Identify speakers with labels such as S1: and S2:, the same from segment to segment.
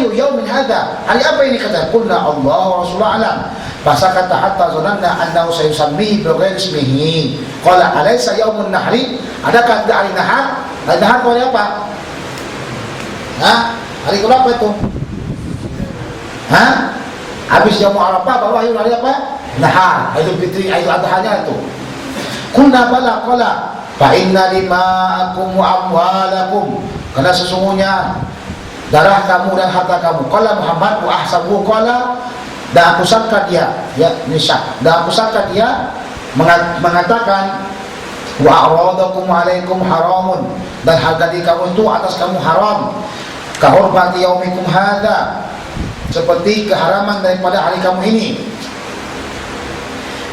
S1: Ayu yaumin hadha, hari apa ini? Kata qulna Allah wa Rasulullah alam. Fasakata hatta zananna annahu sayusammihi bi ghairi ismihi. Qala alaysa yaumun nahri? Adakah tidak hari nahar? Hari nahar itu hari apa? Hah? Hari berapa itu? Hah? Habis yaum Arafah baru hari apa? Nahar. Idul Fitri, Idul Adha-nya itu. Qulna bala qala fa inna dima'akum wa amwalakum, karena sesungguhnya darah kamu dan harta kamu. Qala Muhammad wa ahsabu qala, dan aku sangka dia, ya nisab, dan aku sangka dia mengatakan wa aradakum alaikum haramun, dan harga diri kamu itu atas kamu haram, ka hurmati yaumikum hadza, seperti keharaman daripada hari kamu ini,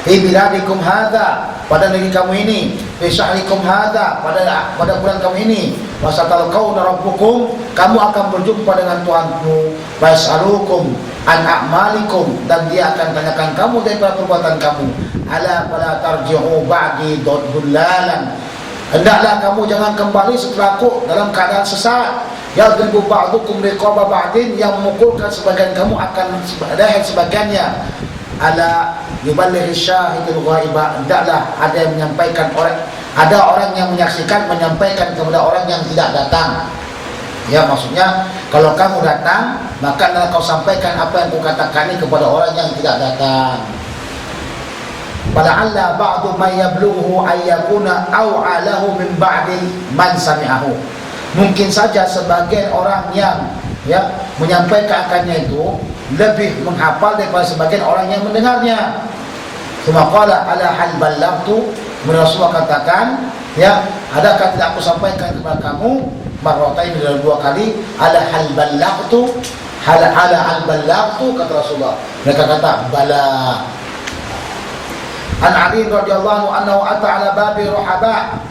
S1: fi biladikum hadza, pada negeri kamu ini, fi syahrikum hadza, pada bulan kamu ini, wasatalqauna rabbukum, kamu akan berjumpa dengan Tuhanmu, fasalukum an a'malikum, dan dia akan tanyakan kamu daripada perbuatan kamu. Ala fala tarji'u ba'di dhullalan, hendaklah kamu jangan kembali setelahku dalam keadaan sesat. Yadribu ba'dukum riqaba ba'din, yang memukulkan sebagian kamu akan leher sebagiannya. Ala yuballighi syahidul ghaiba, hendaklah ada yang menyampaikan ada orang yang menyaksikan menyampaikan kepada orang yang tidak datang. Ya, maksudnya kalau kamu datang, maka kau sampaikan apa yang kukatakan ini kepada orang yang tidak datang. Fala'alla ba'du man yablughu ayyakuna aw'alahu min ba'di man sami'ahu. Mungkin saja sebagian orang yang menyampaikan akannya itu lebih menghafal daripada sebagian orang yang mendengarnya. Cuma qala ala hal ballaghtu, Rasulullah katakan, ya, adakah tidak aku sampaikan kepada kamu marratain, dalam 2 kali, ala hal ballaghtu, ala hal ballaghtu, kata Rasulullah. Mereka kata bala. An Ali radhiyallahu anhu ata ala babi Ruhaba.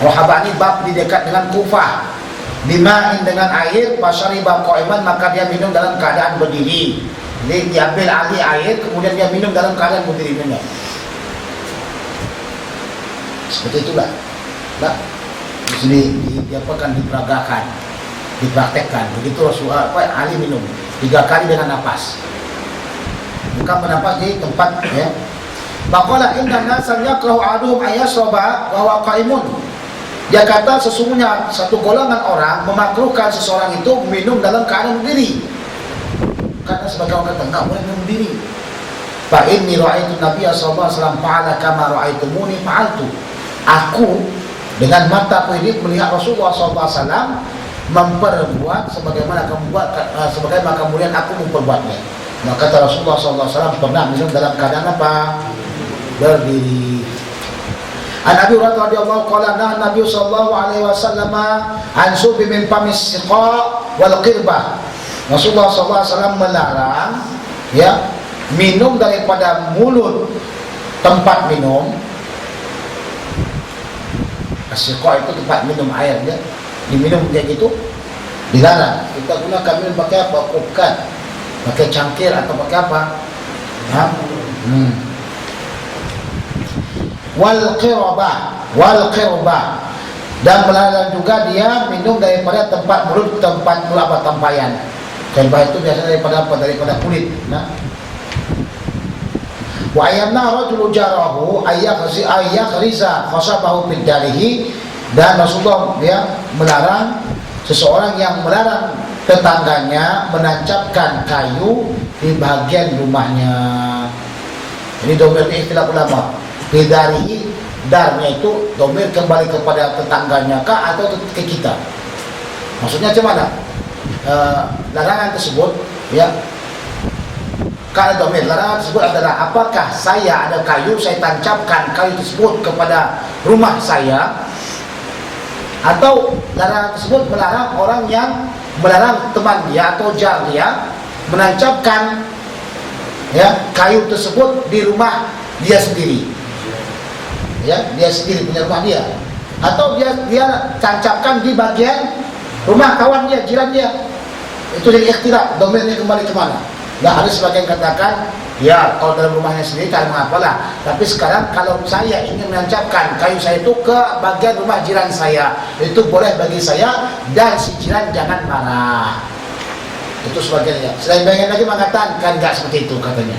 S1: Ruhaba ini bab di dekat dengan Kufah. Bima'in, dengan air, fasyariba qa'iman, maka dia minum dalam keadaan berdiri. Jadi diambil Ali air, kemudian dia minum dalam keadaan berdiri minum. Seperti itulah. Nah, di sini diapakan, diperagakan, dipraktekkan. Begitu Rasulullah Ali minum 3 kali dengan nafas. Bukan bernafas di tempat, ya. Maqala inna nasan yakrahu aduhum ayasroba wa huwa qaimun. Dia kata sesungguhnya satu golongan orang memakruhkan seseorang itu minum dalam keadaan berdiri. Karena sebagai orang kata enggak boleh minum berdiri. Fa inni ra'aitu Nabiya sallallahu alaihi wasallam fa'ala kama ra'aitumuni fa'altu. Aku dengan mataku ini melihat Rasulullah sallallahu alaihi wasallam memperbuat sebagaimana kamu buat, sebagaimana kemudian aku memperbuatnya. Maka kata Rasulullah sallallahu alaihi wasallam pernah minum dalam keadaan apa? Berdiri. An Abi Hurairah radhiyallahu qala Nabi sallallahu alaihi wasallam an subi min famis siqa wal qirbah. Rasulullah sallallahu alaihi wasallam melarang, ya, minum daripada mulut tempat minum. Siqa itu tempat minum air, ya. Diminum kayak gitu dilarang. Kita gunakan minum pakai apa? Bukan pakai cangkir atau pakai apa? Ya. Wal qirbah, dan melarang juga dia minum daripada tempat mulut apa, tempayan. Qirbah itu biasanya daripada apa? Daripada kulit. Nah, wa ayyamna rajulu jarahu ayyakhriza khasabahu fid darihi, dan Rasulullah melarang seseorang yang melarang tetangganya menancapkan kayu di bagian rumahnya. Ini domir istilah ulama. Bidarihi, darnya itu domir kembali kepada tetangganya kah atau ke kita? Maksudnya macam mana? Larangan tersebut, ya, kalau domir, larangan tersebut adalah apakah saya ada kayu, saya tancapkan kayu tersebut kepada rumah saya, atau larangan tersebut melarang orang yang melarang teman dia atau jar dia menancapkan, ya, kayu tersebut di rumah dia sendiri. Ya, dia sendiri punya rumah dia, atau dia tancapkan di bagian rumah kawan dia, jiran dia. Itu jadi ikhtilaf, domirnya kembali ke mana? Nah, ada sebagian katakan, ya, kalau dalam rumahnya sendiri tak mengapalah. Tapi sekarang kalau saya ingin menancapkan kayu saya itu ke bagian rumah jiran saya, itu boleh bagi saya, dan si jiran jangan marah. Itu sebagiannya. Selain bagian lagi mengatakan kan nggak seperti itu katanya.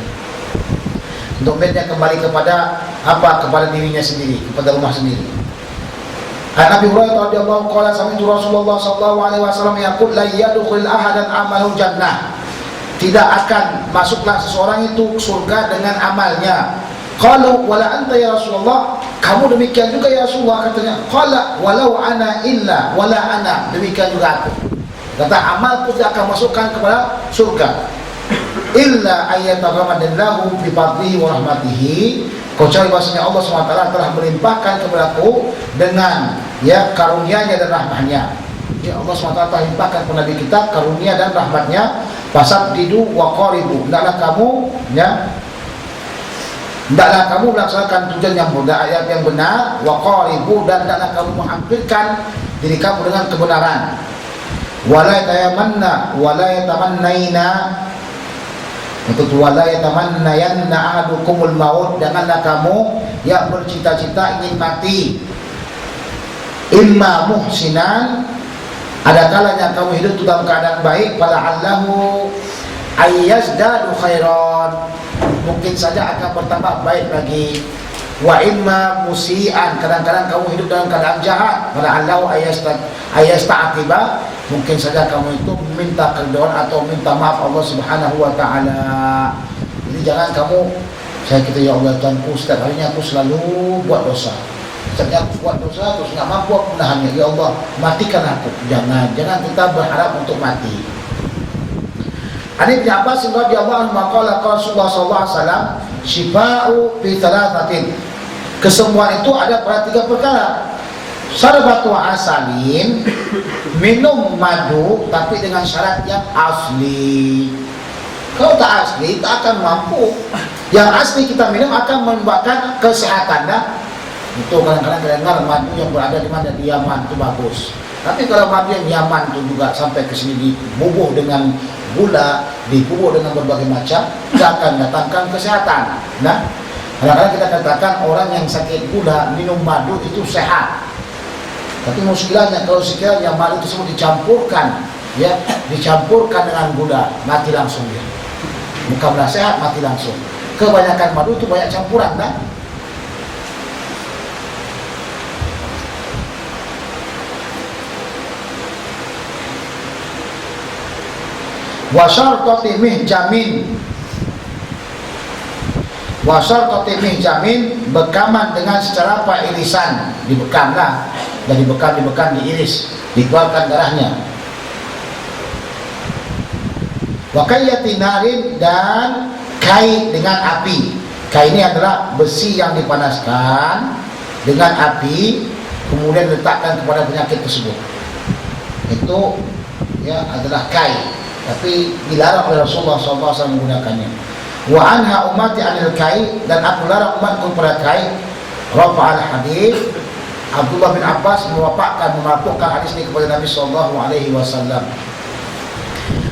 S1: Domainnya kembali kepada apa? Kepada dirinya sendiri, kepada rumah sendiri. Nabi Hurairah radhiyallahu qala sami'tu Rasulullah sallallahu alaihi wasallam yaqul la yadkhulul ahadan amalu jannah. Tidak akan masuklah seseorang itu surga dengan amalnya. Qalu wala anta ya Rasulullah, kamu demikian juga ya Rasulullah katanya. Qala walau ana illa wala ana, demikian juga aku. Kata amalku tidak akan masukkan kepada surga. Illa ayyataghamadallahu bi fadlihi wa rahmatihi, kecuali bahasanya Allah SWT telah melimpahkan kepadaku dengan ya karunia-Nya dan rahmat-Nya. Ya Allah SWT telah limpahkan kepada Nabi kita karunia dan rahmat-Nya. Fasabdidu wa qaribu, hendaklah kamu ya, hendaklah kamu melaksanakan tujuan yang benar, ayat yang benar, wa qaribu, dan hendaklah kamu menghampirkan diri kamu dengan kebenaran. Wala yatamanna wala yatamannaina, untuk wala yatamannayanna ahadukumul maut, janganlah kamu yang bercita-cita ingin mati. Imma muhsinan, ada kalanya kamu hidup dalam keadaan baik, fala'allahu ayyazdadu khairan, mungkin saja akan bertambah baik lagi. Wa imma musian, kadang-kadang kamu hidup dalam keadaan jahat, fala'allahu ayyasta'atiba, mungkin saja kamu itu minta keridhaan atau minta maaf Allah Subhanahu wa taala. Jadi jangan kamu kita ya Allah Tuhanku, setiap harinya aku selalu buat dosa. Setiap aku buat dosa terus enggak mampu aku menahannya. Ya Allah, matikan aku. Jangan kita berharap untuk mati. Ibn Abbas radhiyallahu anhu qala Rasulullah sallallahu alaihi wasallam syifa'u fi thalathatin. Kesembuhan itu ada pada 3 perkara. Syarbatu asalin, minum madu tapi dengan syarat yang asli. Kalau tak asli tak akan mampu. Yang asli kita minum akan membuatkan kesehatan dah. Itu kadang-kadang dengar madu yang berada di mana, di Yaman itu bagus. Tapi kalau madu yang Yaman itu juga sampai ke sini dibubuh dengan gula, dibubuh dengan berbagai macam, tidak akan datangkan kesehatan. Nah, kadang-kadang kita katakan orang yang sakit gula minum madu itu sehat. Tapi muskilahnya kalau sekiranya madu tersebut dicampurkan, ya, dicampurkan dengan gula, mati langsung dia. Bukan sehat, mati langsung. Kebanyakan madu itu banyak campuran, kan? Wasyartati mihjamin, wasyartati mihjamin, bekaman dengan secara irisan, dibekamlah, dan dibekam diiris, dikeluarkan darahnya. Wakayyati narin, dan kai dengan api. Kai ini adalah besi yang dipanaskan dengan api, kemudian diletakkan kepada penyakit tersebut. Itu ya adalah kai. Tapi dilarang oleh Rasulullah SAW menggunakannya. Wa anha ummati anil kai, dan aku larang umatku kepada kai. Rafa'al hadis, Abdullah bin Abbas melaporkan hadis ini kepada Nabi SAW.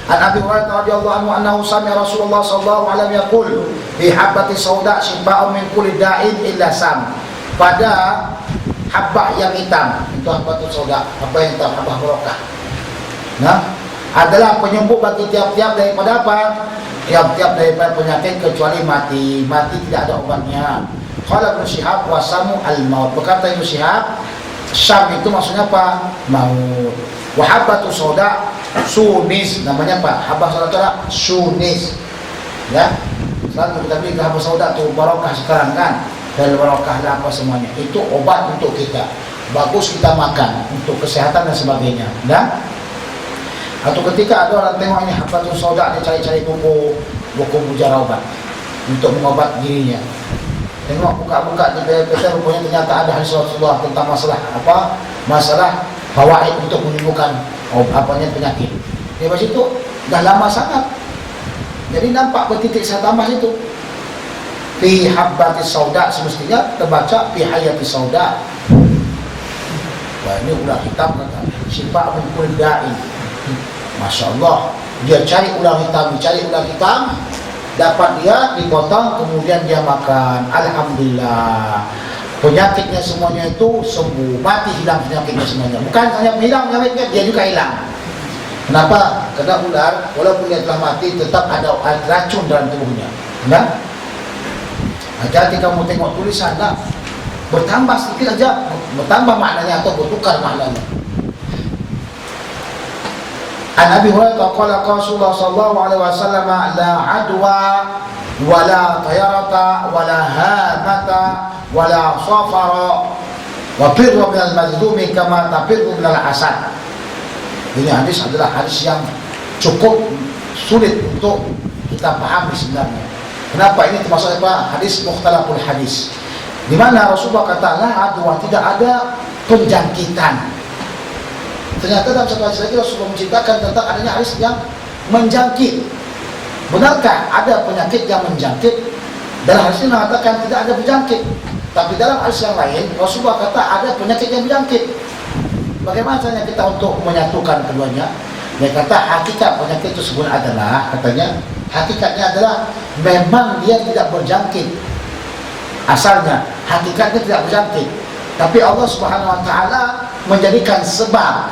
S1: An Abi Hurairah radhiyallahu anhu annahu sami'a Rasulullah sallallahu alaihi wasallam yaqul fi habbati sauda shifa'un min kulli da'in illa sam. Pada habbah yang hitam, itu habbatus sauda, apa yang hitam, habbah barokah. Nah, adalah penyembuh bagi tiap-tiap daripada apa? Tiap-tiap daripada penyakit kecuali mati. Mati tidak ada obatnya. Qala Ibnu Syihab wasamu al-maut. Berkata Ibnu Syihab, syam itu maksudnya apa? Maut. Wa habbatu sauda sunis, namanya apa? Habbah sauda adalah sunis. Ya. Selalu kita beli habbah sauda itu barokah sekarang kan. Dan barokah apa semuanya. Itu obat untuk kita. Bagus kita makan untuk kesehatan dan sebagainya. Dan atau ketika ada orang tengok ini habbatus sauda, dia cari-cari buku mujarah obat untuk mengobat dirinya. Tengok buka-buka di PT, rupanya ternyata ada hadis Rasulullah tentang masalah apa? Masalah fawaid untuk menyembuhkan penyakit. Di situ dah lama sangat. Jadi nampak bertitik saya tambah situ. Fi habbatis sauda, semestinya terbaca fi hayatis sauda. Wah, ini udah hitam kata. Syifa min kulli da'in. Masya Allah, dia cari ular hitam, dapat dia dipotong, kemudian dia makan. Alhamdulillah, penyakitnya semuanya itu sembuh, mati, hilang penyakitnya semuanya. Bukan hanya hilang penyakitnya, dia juga hilang. Kenapa? Karena ular walaupun dia telah mati tetap ada racun dalam tubuhnya. Nah, hati-hati kamu tengok tulisan lah, bertambah sedikit aja, bertambah maknanya atau bertukar maknanya. An Abi Hurairah qala Rasulullah sallallahu alaihi wasallam la adwa wala tayarata wala hamata wala safara wa firru minal mazlumi kama tafirru minal asad. Ini hadis adalah hadis yang cukup sulit untuk kita pahami sebenarnya. Kenapa? Ini termasuk apa? Hadis mukhtalaful hadis, di mana Rasulullah kata la adwa, tidak ada penjangkitan. Ternyata dalam satu hadis lagi Rasulullah menceritakan tentang adanya hadis yang menjangkit. Benarkah ada penyakit yang menjangkit? Dalam hadis ini mengatakan tidak ada penjangkit, tapi dalam hadis yang lain Rasulullah kata ada penyakit yang menjangkit. Bagaimana caranya kita untuk menyatukan keduanya? Dia kata hakikat penyakit tersebut adalah, katanya hakikatnya adalah memang dia tidak berjangkit. Asalnya hakikatnya tidak berjangkit, tapi Allah Subhanahu wa taala menjadikan sebab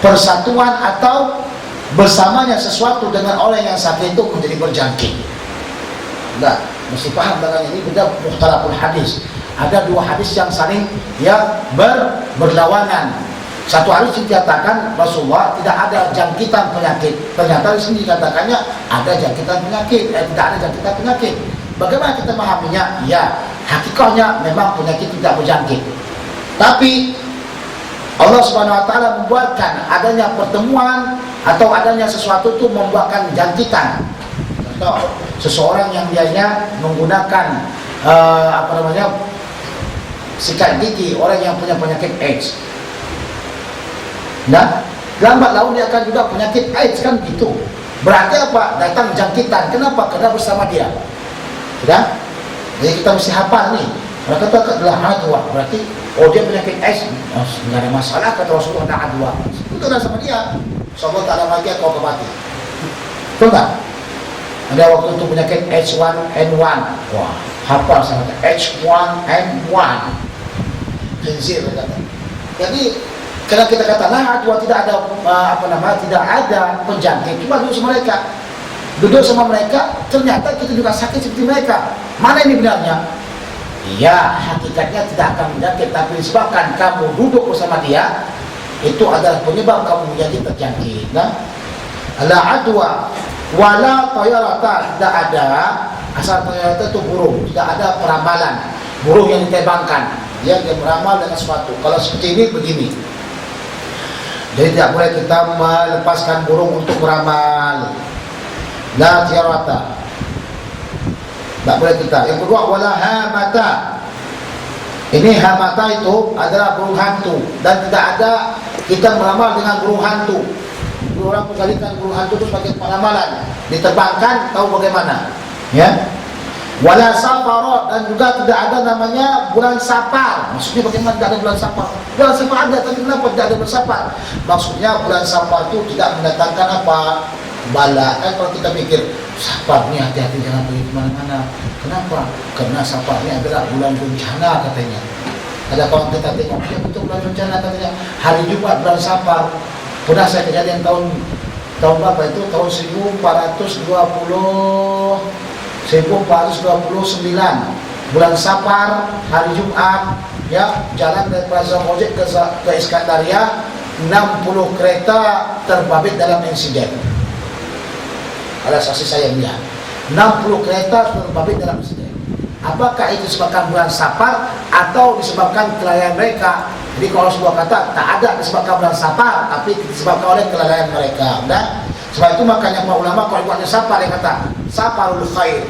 S1: persatuan atau bersamanya sesuatu dengan orang yang satu itu menjadi berjangkit. Nah, mesti paham dengan ini, benda mukhtalaful hadis. Ada dua hadis yang saling berlawanan. Satu hadis dikatakan Rasulullah tidak ada jangkitan penyakit. Ternyata di sini dikatakannya ada jangkitan penyakit, tidak ada jangkitan penyakit. Bagaimana kita memahaminya? Ya, hakikatnya memang penyakit tidak berjangkit. Tapi Allah Subhanahu wa taala membuatkan adanya pertemuan atau adanya sesuatu itu membuatkan jangkitan. Contoh, seseorang yang dianya menggunakan sikat gigi, orang yang punya penyakit AIDS. Nah, lambat laun dia akan juga penyakit AIDS, kan gitu. Berarti apa? Datang jangkitan. Kenapa? Karena bersama dia. Sudah? Jadi kita mesti hafal nih. Mereka kata adalah adwa, berarti dia penyakit AIDS, nggak ada masalah, kata Rasulullah, ada adwa. Itu adalah sama dia. Sobat tak ada lagi kau kemati. Betul tak? Ada waktu itu penyakit H1N1. Wah, hafal sangat. H1N1. Khinzir kata. Jadi karena kita kata lah adwa tidak ada tidak ada penjangkit, cuma duduk sama mereka, ternyata kita juga sakit seperti mereka. Mana ini benarnya? Ya, hakikatnya tidak akan menjangkit, tapi disebabkan kamu duduk bersama dia, itu adalah penyebab kamu menjadi terjangkit. Nah, la adwa wala tayarata, tidak ada. Asal tayarata itu burung, tidak ada perambalan. Burung yang diterbangkan, dia meramal dengan sesuatu. Kalau seperti ini begini. Jadi tidak boleh kita melepaskan burung untuk meramal. La tayarata, tak boleh kita. Yang kedua, wala hamata. Ini hamata itu adalah burung hantu, dan tidak ada kita meramal dengan burung hantu. Orang menjadikan burung hantu itu sebagai peramalan, diterbangkan, tahu bagaimana? Ya. Wala safara, dan juga tidak ada namanya bulan Safar. Maksudnya bagaimana tidak ada bulan Safar? Bulan Safar ada, tapi kenapa tidak ada bulan Safar? Maksudnya bulan Safar itu tidak mendatangkan apa? Bala. Kan kalau kita pikir Safar ni hati-hati jangan pergi kemana-mana. Kenapa? Karena Safar ni adalah bulan bencana katanya. Ada kawan kita tengok, ya betul bulan bencana katanya. Hari Jumat bulan Safar. Pernah saya kejadian tahun berapa itu? Tahun 1429 bulan Safar, hari Jumat, ya, jalan dari Plaza Mojek ke Iskandaria, 60 kereta terbabit dalam insiden. Ada saksi saya lihat 60 kereta terbabit dalam insiden. Apakah itu disebabkan bulan Safar atau disebabkan kelalaian mereka? Jadi kalau sebuah kata tak ada disebabkan bulan Safar, tapi disebabkan oleh kelalaian mereka. Dan sebab itu makanya para ulama kalau buatnya Safar, dia kata Safarul Khair.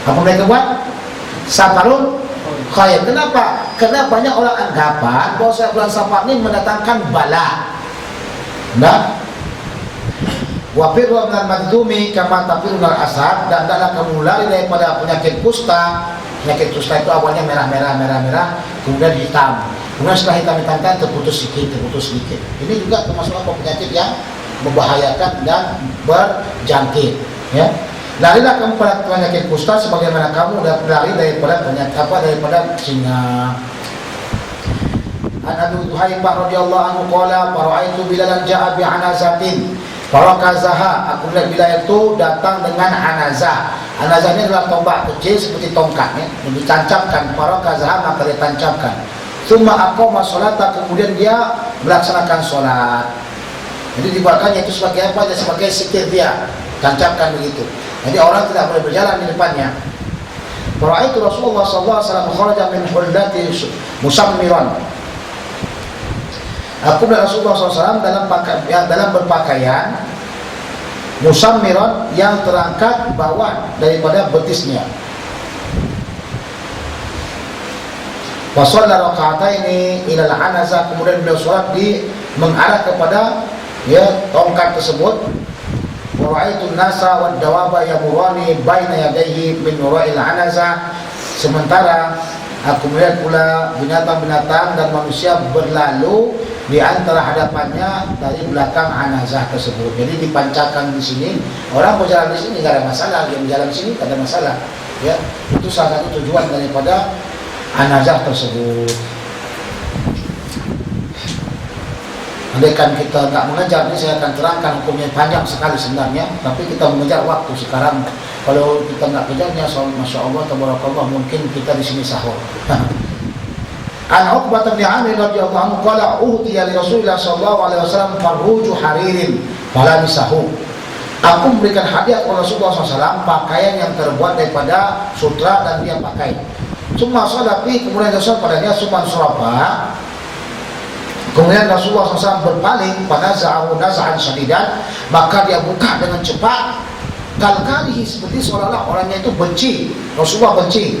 S1: Apa mereka buat? Safarul Khair. Kenapa? Karena banyak orang anggapan bahwa bulan Safar ini mendatangkan bala. Nah, wa firru minal madlumi kama tafirru minal asad, dan adalah kamu lari daripada penyakit kusta. Penyakit kusta itu awalnya merah, kemudian hitam. Kemudian setelah hitam kan terputus sedikit. Ini juga termasuk penyakit yang membahayakan dan berjangkit. Ya, larilah kamu pada penyakit kusta sebagaimana kamu lari daripada penyakit daripada singa. An Abi Tuhaifah radhiyallahu anhu qala fara'aitu Bilalan ja'a bi anazatin farakazaha. Aku melihat Bilal itu datang dengan anazah. Anazah ini adalah tombak kecil seperti tongkat, ditancapkan. Farakazaha, maka dia tancapkan. Tsumma aqama sholata, kemudian dia melaksanakan sholat. Jadi dibuatkannya itu sebagai apa? Sebagai sikir dia, tancapkan begitu. Jadi orang tidak boleh berjalan di depannya. Fara'aitu Rasulullah sallallahu alaihi wasallam kharaja min hullati musammiran. Aku melihat Rasulullah SAW dalam berpakaian musammiran, yang terangkat bawah daripada betisnya. Wa shalla raka'ataini ila al-anazah, kemudian beliau sholat mengarah kepada tongkat tersebut. Wa ra'aitu an-nasa wad dawaba yamurani baina yadayhi min wara'il anazah. Sementara aku melihat pula binatang-binatang dan manusia berlalu di antara hadapannya dari belakang anazah tersebut. Jadi dipancarkan di sini, orang berjalan di sini tidak ada masalah, dia berjalan di sini tidak ada masalah. Ya, itu salah satu tujuan daripada anazah tersebut. Andaikan kita nggak mengejar, ini saya akan terangkan hukumnya panjang sekali sebenarnya, tapi kita mengejar waktu sekarang. Kalau kita nggak kejarnya, masya Allah, tabarakallah, mungkin kita di sini sahur. An Uqbah bin Amir radhiyallahu anhu qala uhtiya li Rasulillah sallallahu alaihi wasallam farruju haririn fala misahu. Aku memberikan hadiah kepada Rasulullah SAW pakaian yang terbuat daripada sutra dan dia pakai. Summa shalafi, kemudian Rasul padanya summan surapa. Kemudian Rasulullah SAW berpaling pada za'ahu naz'an syadidan, maka dia buka dengan cepat. Kal-kalihi, seperti seolah-olah orangnya itu benci, Rasulullah benci.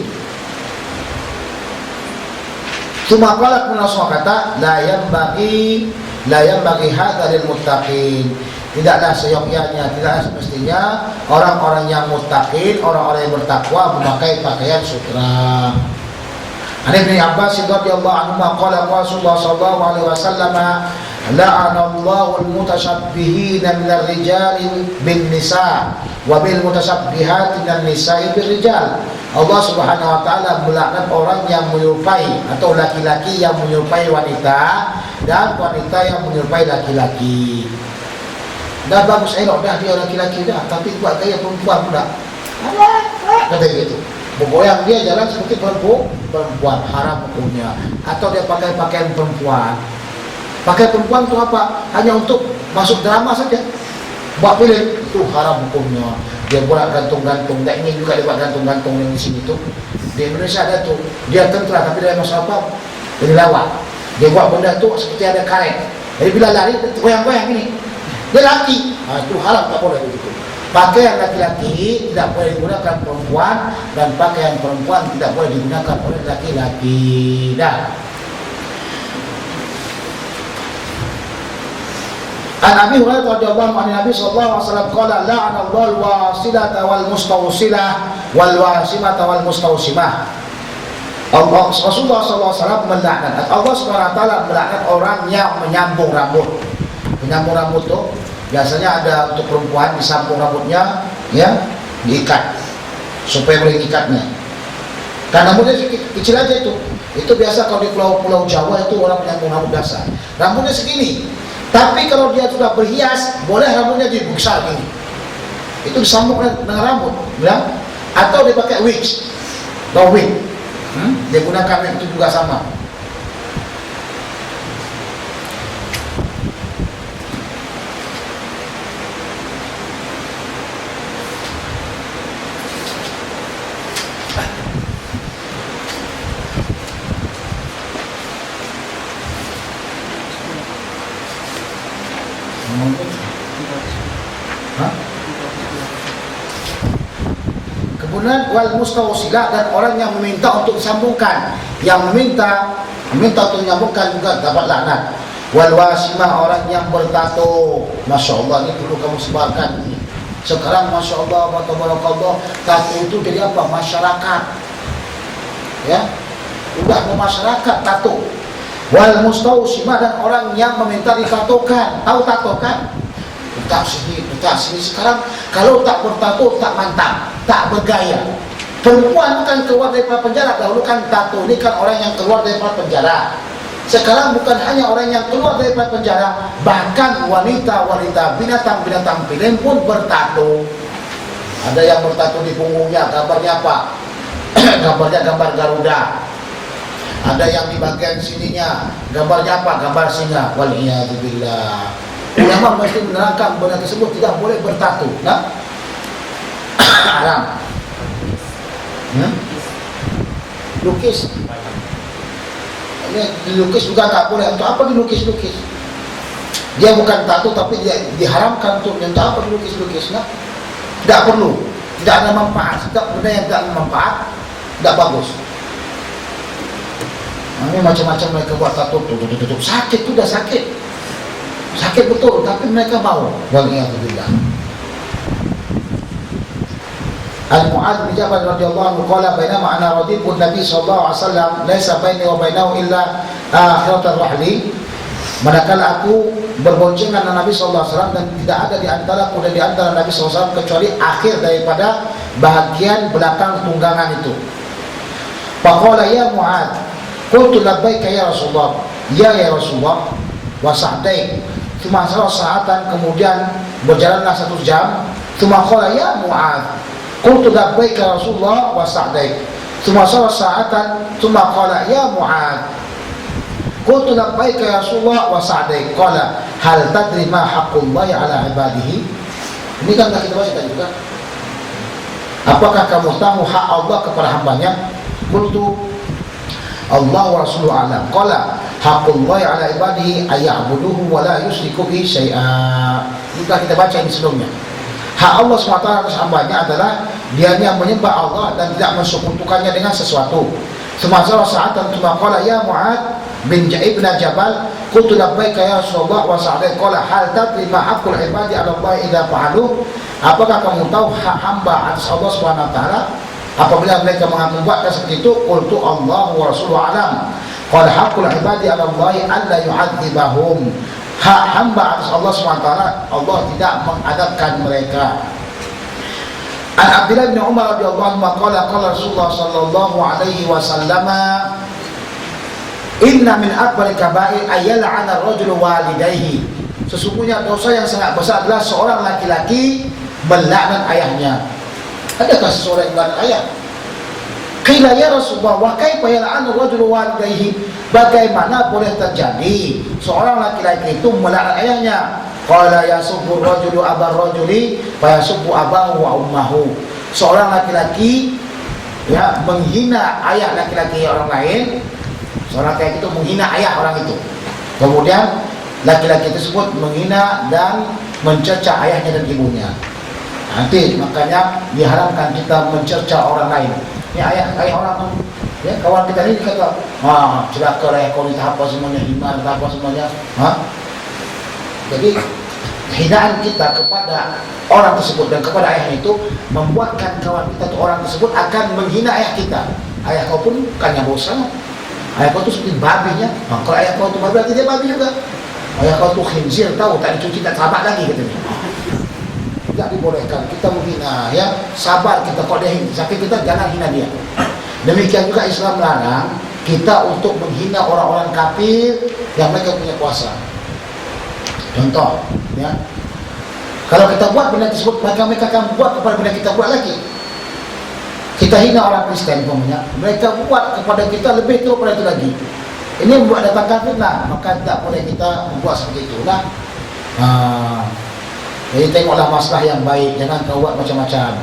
S1: Cuma qala, kemudian Rasulullah kata, la yanbaghi hadza lil muttaqin. Tidaklah seyogyanya, tidaklah semestinya orang-orang yang muttaqin, orang-orang yang bertakwa memakai pakaian sutra. An Ibnu Abbas radhiyallahu anhu qala Rasulullah sallallahu alaihi wasallam la'anallahu al-mutashabbihina minal rijali bin nisa wa bil mutasabbihati minan nisa'i bir rijal. Allah Subhanahu wa taala melaknat orang yang menyerupai atau laki-laki yang menyerupai wanita dan wanita yang menyerupai laki-laki. Dah bagus elok dah dia laki-laki dah, tapi buat gaya perempuan pula. Kata gitu. Bergoyang dia jalan seperti perempuan, haram hukumnya. Atau dia pakai pakaian perempuan. Pakai perempuan itu apa? Hanya untuk masuk drama saja. Buat film itu haram hukumnya. Dia buat gantung-gantung. Tak ingin juga dia buat gantung-gantung yang di sini tu. Di Indonesia ada tu. Dia tentera tapi dia masuk apa? Dia lawak. Dia buat benda tu seperti ada karet. Jadi bila lari goyang-goyang ini. Dia laki. Itu haram, tak boleh begitu. Pakaian laki-laki tidak boleh digunakan perempuan, dan pakaian perempuan tidak boleh digunakan oleh laki-laki. Dah. An Abi Hurairah radhiyallahu anhu Nabi sallallahu alaihi wasallam qala la'anallahu al-wasilata wal mustawsilah wal wasimata wal mustawsimah. Rasulullah sallallahu alaihi wasallam melaknat, Allah Subhanahu wa taala melaknat orang yang menyambung rambut. Menyambung rambut tu biasanya ada untuk perempuan, disambung rambutnya, ya, diikat supaya boleh ikatnya. Karena rambutnya kecil aja itu. Itu biasa kalau di pulau-pulau Jawa itu orang menyambung rambut biasa. Rambutnya segini. Tapi kalau dia sudah berhias, boleh rambutnya dibesar gini. Itu disambung dengan rambut, ya. Atau dia pakai wig, wig. Dia gunakan wig itu juga sama. Kemudian wal mustawsilah, dan orang yang meminta untuk disambungkan, yang meminta untuk menyambungkan juga dapat laknat. Wal wasimah, orang yang bertato. Masya Allah, ini perlu kamu sebarkan. Sekarang Masya Allah, tabarakallah, tato itu jadi apa? Masyarakat, ya, udah masyarakat tato. Wal mustawsimah, dan orang yang meminta ditatokan. Tahu tato kan? Letak sini. Sekarang kalau tak bertato tak mantap, tak bergaya. Perempuan kan keluar dari penjara, dahulu kan tato ini kan orang yang keluar dari penjara. Sekarang bukan hanya orang yang keluar dari penjara, bahkan wanita-wanita, binatang-binatang film pun bertato. Ada yang bertato di punggungnya, gambarnya apa? Gambarnya gambar Garuda. Ada yang di bagian sininya, gambarnya apa? Gambar singa. Waliyadzubillah. Ulama mesti menerangkan benda tersebut tidak boleh bertato. Nah, haram. Lukis. Ini dilukis juga tak boleh. Untuk apa dilukis-lukis? Dia bukan tato tapi dia diharamkan untuk apa dilukis-lukis. Nah, tidak perlu. Tidak ada manfaat. Setiap benda yang tidak bermanfaat tidak bagus. Ini macam-macam mereka buat tato tutup. Sakit tu dah sakit. Sakit betul tapi mereka mau. Waliyadzubillah. Al-Mu'adz bin Jabal radhiyallahu anhu qala bainama ana radifun Nabi sallallahu alaihi wasallam laisa baini wa bainahu illa akhiratul rahli. Manakala aku berboncengan dengan Nabi sallallahu alaihi wasallam dan tidak ada di antaraku dan di antara Nabi sallallahu alaihi wasallam kecuali akhir daripada bahagian belakang tunggangan itu. Faqala ya Mu'adz, qultu labbaika ya Rasulullah. Ya Rasulullah wa sa'daik. Cuma saatan kemudian berjalanlah 1 jam. Cuma qala ya Mu'adz, qultu labbaika Rasulullah wa sa'daik. Cuma saatan cuma qala ya Mu'adz, qultu labbaika Rasulullah wa sa'daik. Qala hal tadri ma haqqullahi ala ibadihi. Ini kan kita baca tadi juga. Apakah kamu tahu hak Allah kepada hambanya? Qultu Allah wa rasuluhu a'lam. Qala haqqullahi ala ibadihi ayya'buduhu wa la yusyriku bihi syai'a. Sudah kita baca ini sebelumnya. Hak Allah SWT atas hambanya adalah dia yang menyembah Allah dan tidak mensekutukannya dengan sesuatu. Semasa saat dan qala ya Mu'adz bin ibn Jabal, qultu labbaika ya Rasulullah wa sa'daik. Qala hal tadri ma haqqul ibadi 'ala Allah idza fa'alu. Apakah kamu tahu hak hamba atas Allah Subhanahu wa taala apabila mereka membuatkan seperti itu? Qultu Allah wa rasuluhu a'lam. Qala haqqul ibadi 'ala Allah alla yu'adzibahum. Hak hamba atas Allah SWT, Allah tidak mengadabkan mereka. An Abdullah bin Umar radhiyallahu anhu qala qala Rasulullah sallallahu alaihi wasallam, inna min akbaril kaba'ir ayyal'ana ar-rajulu walidayhi. Sesungguhnya dosa yang sangat besar adalah seorang laki-laki melaknat ayahnya. Adakah seseorang yang melaknat ayah? Qila ya Rasulullah wa kaifa yal'anu ar-rajulu walidayhi? Bagaimana boleh terjadi seorang laki-laki itu melaknat ayahnya? Qala yasubbu ar-rajulu abar rajuli wa yasubbu abahu wa ummahu. Seorang laki-laki ya menghina ayah laki-laki orang lain. Seorang laki-laki itu menghina ayah orang itu. Kemudian laki-laki tersebut menghina dan mencerca ayahnya dan ibunya. Nanti makanya diharamkan kita mencerca orang lain. Ini ayah orang ya, kawan kita ini kata, celaka lah kau ni tak apa semuanya, iman tak apa semuanya. Jadi hinaan kita kepada orang tersebut dan kepada ayahnya itu membuatkan kawan kita atau orang tersebut akan menghina ayah kita. Ayah kau pun bukannya bosan. Ayah kau tu seperti babinya. Kalau ayah kau tu babi, berarti dia babi juga. Ayah kau tu khinzir, tahu tak dicuci tak sahabat lagi katanya. Tidak dibolehkan kita menghina, ya sabar kita. Kalau dia sakit kita jangan hina dia. Demikian juga Islam melarang kita untuk menghina orang-orang kafir yang mereka punya kuasa. Contoh, ya kalau kita buat benda tersebut, mereka akan buat kepada benda kita buat lagi. Kita hina orang Kristen umpamanya, mereka buat kepada kita lebih tu daripada itu lagi. Ini membuat datangkan fitnah, maka tidak boleh kita membuat seperti itu. Jadi tengoklah masalah yang baik, jangan kau buat macam-macam.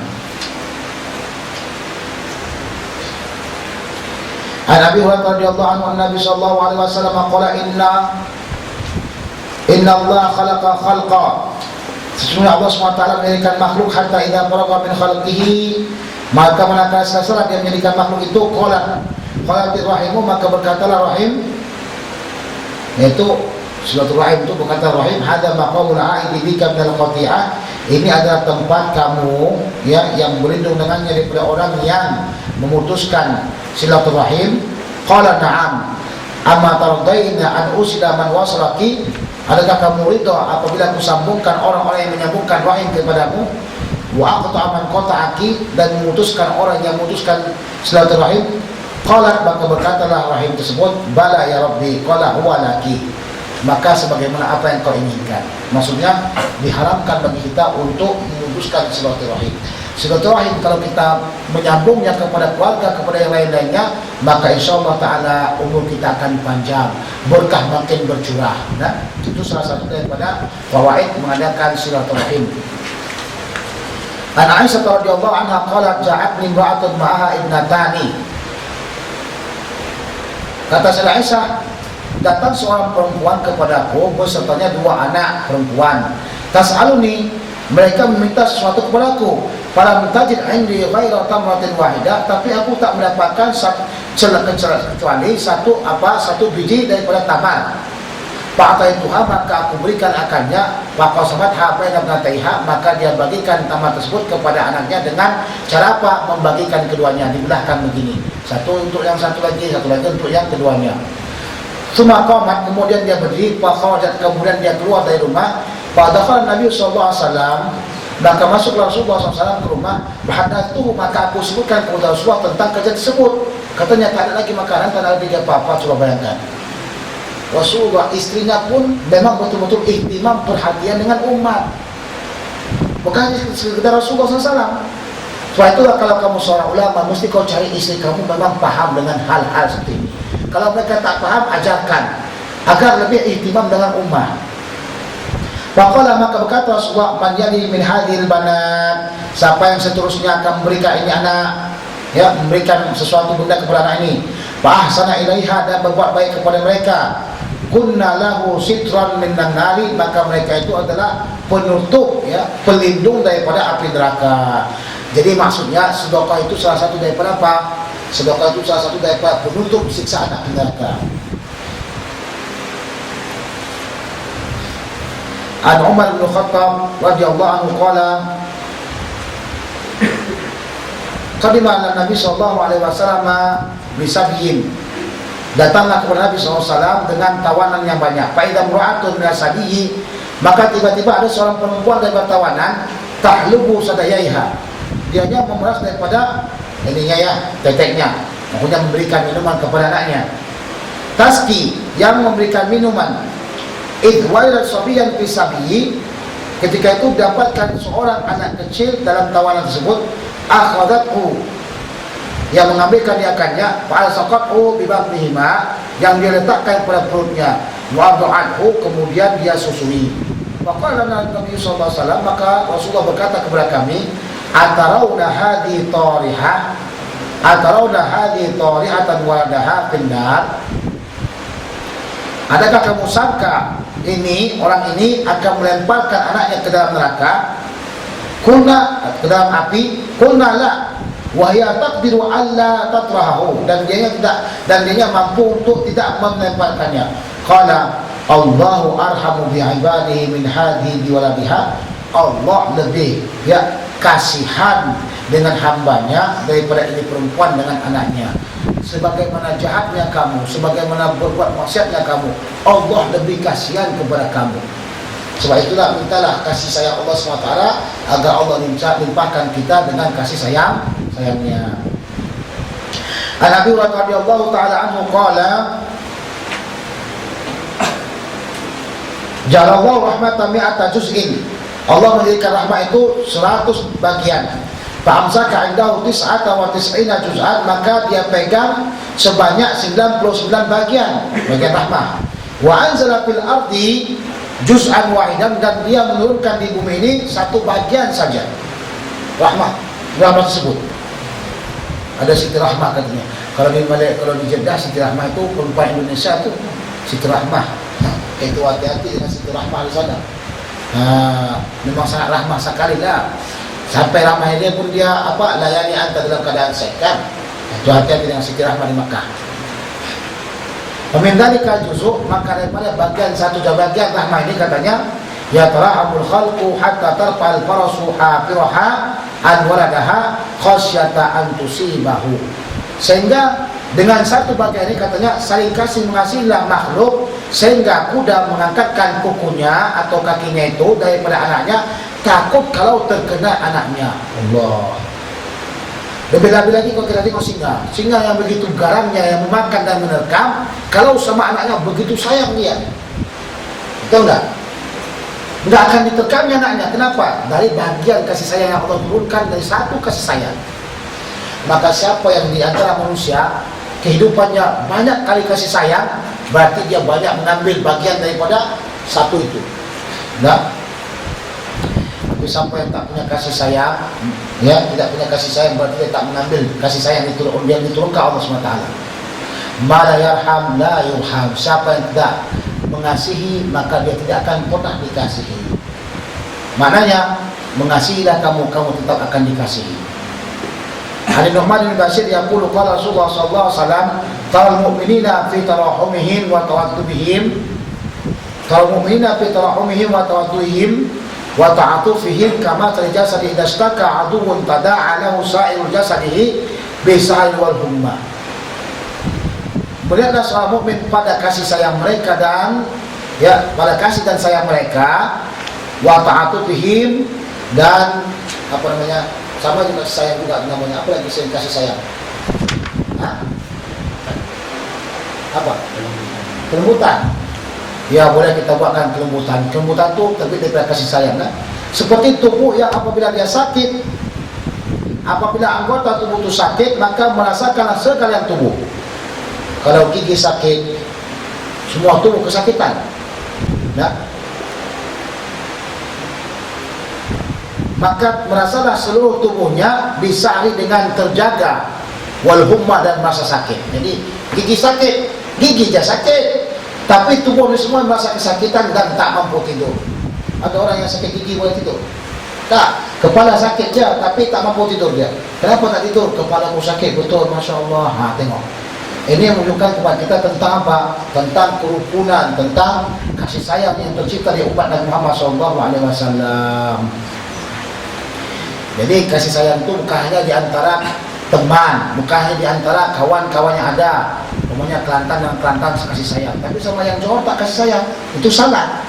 S1: An Abi Hurairah radhiyallahu anhu Nabi sallallahu alaihi wasallam qala inna Allah khalaqa khalqa. Sesungguhnya Allah SWT menjadikan makhluk hatta idza faraga min khalqihi, maka manakala selesai dia menjadikan makhluk itu qalatir rahimu, maka berkatalah rahim, yaitu silaturahim itu berkata rahim, hadza maqamul a'idi bika minal qati'ah. Ini adalah tempat kamu ya yang berlindung dengannya daripada orang yang memutuskan silaturahim. Qala na'am amma tardaina an usila man wasalaki. Adakah kamu ridha apabila aku sambungkan orang-orang yang menyambungkan rahim kepadamu? Wa aqta'a man qata'aki, dan memutuskan orang yang memutuskan silaturahim. Qalat, maka berkatalah rahim tersebut, bala ya Rabbi, qala huwa laki, maka sebagaimana apa yang kau inginkan. Maksudnya diharamkan bagi kita untuk memutuskan silaturahim. Silaturahim kalau kita menyambungnya kepada keluarga, kepada yang lain-lainnya, maka insyaallah ta'ala umur kita akan panjang, berkah makin bercurah. Nah, itu salah satu daripada fawaid mengadakan silaturahim. An Aisyah radhiyallahu anha qalat ja'atni imra'atun ma'aha ibnatani. Kata Sayyidah Aisyah, datang seorang perempuan kepadaku besertanya 2 anak perempuan. Tas'aluni, mereka meminta sesuatu kepadaku. Falam tajid indi ghaira tamratin wahidah, tapi aku tak mendapatkan kecuali satu biji daripada tamar. Fa'ataituha, maka aku berikan akannya. Faqasamatha baina ibnatayha, maka dia bagikan tamar tersebut kepada anaknya dengan cara apa? Membagikan keduanya, dibelahkan begini. Satu untuk yang satu lagi untuk yang keduanya. Suma qamat, kemudian dia berdiri, fakharajat, kemudian dia keluar dari rumah. Fadakhala Nabi sallallahu alaihi wasallam, maka masuklah Rasulullah SAW ke rumah. Berhadatsuhu, maka aku sebutkan kepada Rasulullah tentang kejadian tersebut. Katanya tak ada lagi makanan, tak ada lagi apa-apa. Coba bayangkan, Rasulullah, istrinya pun memang betul-betul ihtimam, perhatian dengan umat, bukan sekedar Rasulullah SAW. Sebab itulah kalau kamu seorang ulama, mesti kau cari istri kamu memang paham dengan hal-hal seperti ini. Kalau mereka tak paham, ajarkan agar lebih ihtimam dengan umat. Faqala, maka berkata Rasulullah, man yali min hadhil banat, siapa yang seterusnya akan memberikan ini anak, ya, memberikan sesuatu benda kepada anak ini, fa ahsana ilaiha, dan berbuat baik kepada mereka, kunna lahu sitran minan nari, maka mereka itu adalah penutup, ya, pelindung daripada api neraka. Jadi maksudnya sedekah itu salah satu daripada apa? Sedekah itu salah satu daripada penutup siksaan api neraka. An Umar bin Khattab radhiyallahu anhu qala qadima Nabi sallallahu alaihi wasallam bisabyin, datanglah kepada Nabi SAW dengan tawanan yang banyak. Faidah mura'atun minasadihi, maka tiba-tiba ada seorang perempuan daripada tawanan, tahlubu sadayaiha, dianya memeras daripada ininya, ya, teteknya, maksudnya memberikan minuman kepada anaknya. Taski, yang memberikan minuman. Idwairat sabiyan fi sabiyi, ketika itu dapatkan seorang anak kecil dalam tawanan tersebut. Akhadathu, yang mengambilkan diakannya. Fa'alsaqathu bibatnihima, yang dia letakkan pada perutnya. Wa'adha'athu, kemudian dia susui. Faqala Nabi sallallahu alaihi wasallam, maka Rasulullah berkata kepada kami, atarawna hadhi tarihah, atarawna hadhi tarihatan waladaha finnar, adakah kamu sangka ini, orang ini akan melemparkan anaknya ke dalam neraka? Kulna, ke dalam api. Kulna la, wahya taqdiru alla tatrahu, dan dia mampu untuk tidak melemparkannya. Qala Allahu arhamu bi'ibadihi min hadhi biwaladiha, Allah lebih, ya, kasihan dengan hambanya daripada ini perempuan dengan anaknya. Sebagaimana jahatnya kamu, sebagaimana berbuat maksiatnya kamu, Allah lebih kasihan kepada kamu. Sebab itulah mintalah kasih sayang Allah SWT agar Allah limpahkan kita dengan kasih sayangnya. An Abi Hurairah radhiyallahu ta'ala anhu qala Jalallahu rahmatan mi'ata juz'in, Allah menjadikan rahmat itu 100 bagian. Fa'amsaka indahu tis'ata wa tis'ina juz'an, maka dia pegang sebanyak 99 bagian rahmah. Wa anzala fil ardi juz'an wahidan, dan dia menurunkan di bumi ini 1 bagian saja rahmah tersebut. Ada Siti Rahmah katanya. Kalau di Malaysia, kalau di Jeddah, Siti Rahmah itu perempuan Indonesia itu Siti Rahmah. Itu hati-hati dengan Siti Rahmah di sana. Memang sangat rahmah sekali lah. Sampai ramah dia pun dia layani anda dalam keadaan sehat. Itu hati-hati dengan Siti Rahmah di Makkah. Pemindalika juzuk, maka daripada bagian satu bagian rahmah ini katanya, ya tarahamul khalqu hatta tarfa'al farasu hafiraha an waladaha khasyata an tusibahu. Sehingga dengan satu bagian ini katanya saling kasih mengasihilah makhluk, sehingga kuda mengangkatkan kukunya atau kakinya itu daripada anaknya, takut kalau terkena anaknya. Allah. Lebih-lebih lagi kalau kita tengok singa yang begitu garangnya, yang memakan dan menerkam, kalau sama anaknya begitu sayang dia, betul enggak? Enggak akan diterkamnya anaknya. Kenapa? Dari bagian kasih sayang yang Allah turunkan, dari satu kasih sayang. Maka siapa yang di antara manusia kehidupannya banyak kali kasih sayang, berarti dia banyak mengambil bagian daripada satu itu. Nah, tapi siapa yang tak punya kasih sayang, ya, tidak punya kasih sayang, berarti dia tak mengambil kasih sayang itu yang diturunkan Allah SWT. Ma la yarham la yurham. Siapa yang tidak mengasihi, maka dia tidak akan pernah dikasihi. Maknanya, mengasihilah kamu tetap akan dikasihi. Hadis Nu'man bin Bashir yaqulu qala Rasulullah sallallahu alaihi wasallam, taral mu'minina fi tarahumihim wa tawaddubihim, taral mu'minina fi tarahumihim wa tawaddubihim wa ta'atufihim kama tajasadi idza istaka aduwwun tada'a lahu sa'irul jasadihi bisa'il wal humma. Melihatlah seorang mukmin pada kasih sayang mereka dan pada kasih dan sayang mereka, wa ta'atufihim, dan sama juga sayang juga namanya. Apa lagi selain kasih sayang? Apa? Kelembutan. Ya, boleh kita buatkan kelembutan. Kelembutan itu terbit daripada kasih sayang, kan? Seperti tubuh yang apabila dia sakit, apabila anggota tubuh itu sakit, maka merasakanlah sekalian tubuh. Kalau gigi sakit, semua tubuh kesakitan. Nah, maka merasalah seluruh tubuhnya disari dengan terjaga, wal humma, dan merasa sakit. Jadi gigi sakit, gigi aja sakit, tapi tubuh ini semua merasa kesakitan dan tak mampu tidur. Ada orang yang sakit gigi boleh tidur? Tak. Kepala sakit dia tapi tak mampu tidur dia. Kenapa tak tidur? Kepalaku sakit, betul, Masya Allah. Tengok, ini yang menunjukkan kepada kita tentang apa? Tentang kerukunan, tentang kasih sayang yang tercipta di umat Nabi Muhammad SAW. Jadi kasih sayang itu bukan hanya di antara teman, bukan hanya di antara kawan-kawan yang ada, umumnya Kelantan dan Kelantan kasih sayang, tapi sama yang Johor tak kasih sayang, itu salah.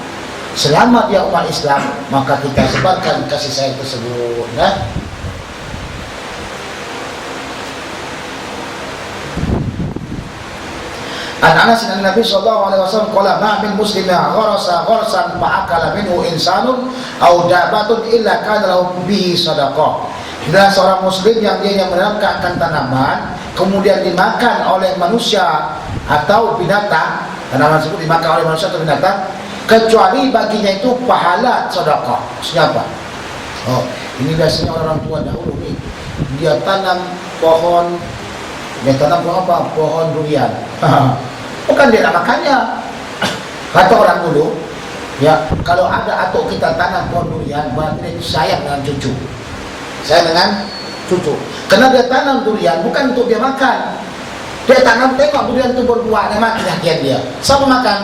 S1: Selama dia umat Islam, maka kita sebarkan kasih sayang tersebut. Nah, An Anas bin Nabi sallallahu alaihi wasallam qala ma min muslimin gharasa gharsan fa akala minhu insanun aw dabatun illa kana lahu bihi sadaqah. Dan seorang muslim yang dia menanamkan tanaman kemudian dimakan oleh manusia atau binatang, tanaman tersebut dimakan oleh manusia atau binatang, kecuali baginya itu pahala sedekah. Maksudnya apa? Oh, ini biasanya orang tua dahulu nih, dia tanam pohon apa? Pohon durian. Bukan dia nak makannya. Kata orang dulu, ya, kalau ada atuk kita tanam pohon durian, berarti dia sayang dengan cucu. Sayang dengan cucu. Karena dia tanam durian bukan untuk dia makan. Dia tanam, tengok durian itu berbuah, dia makan bagian dia. Siapa makan?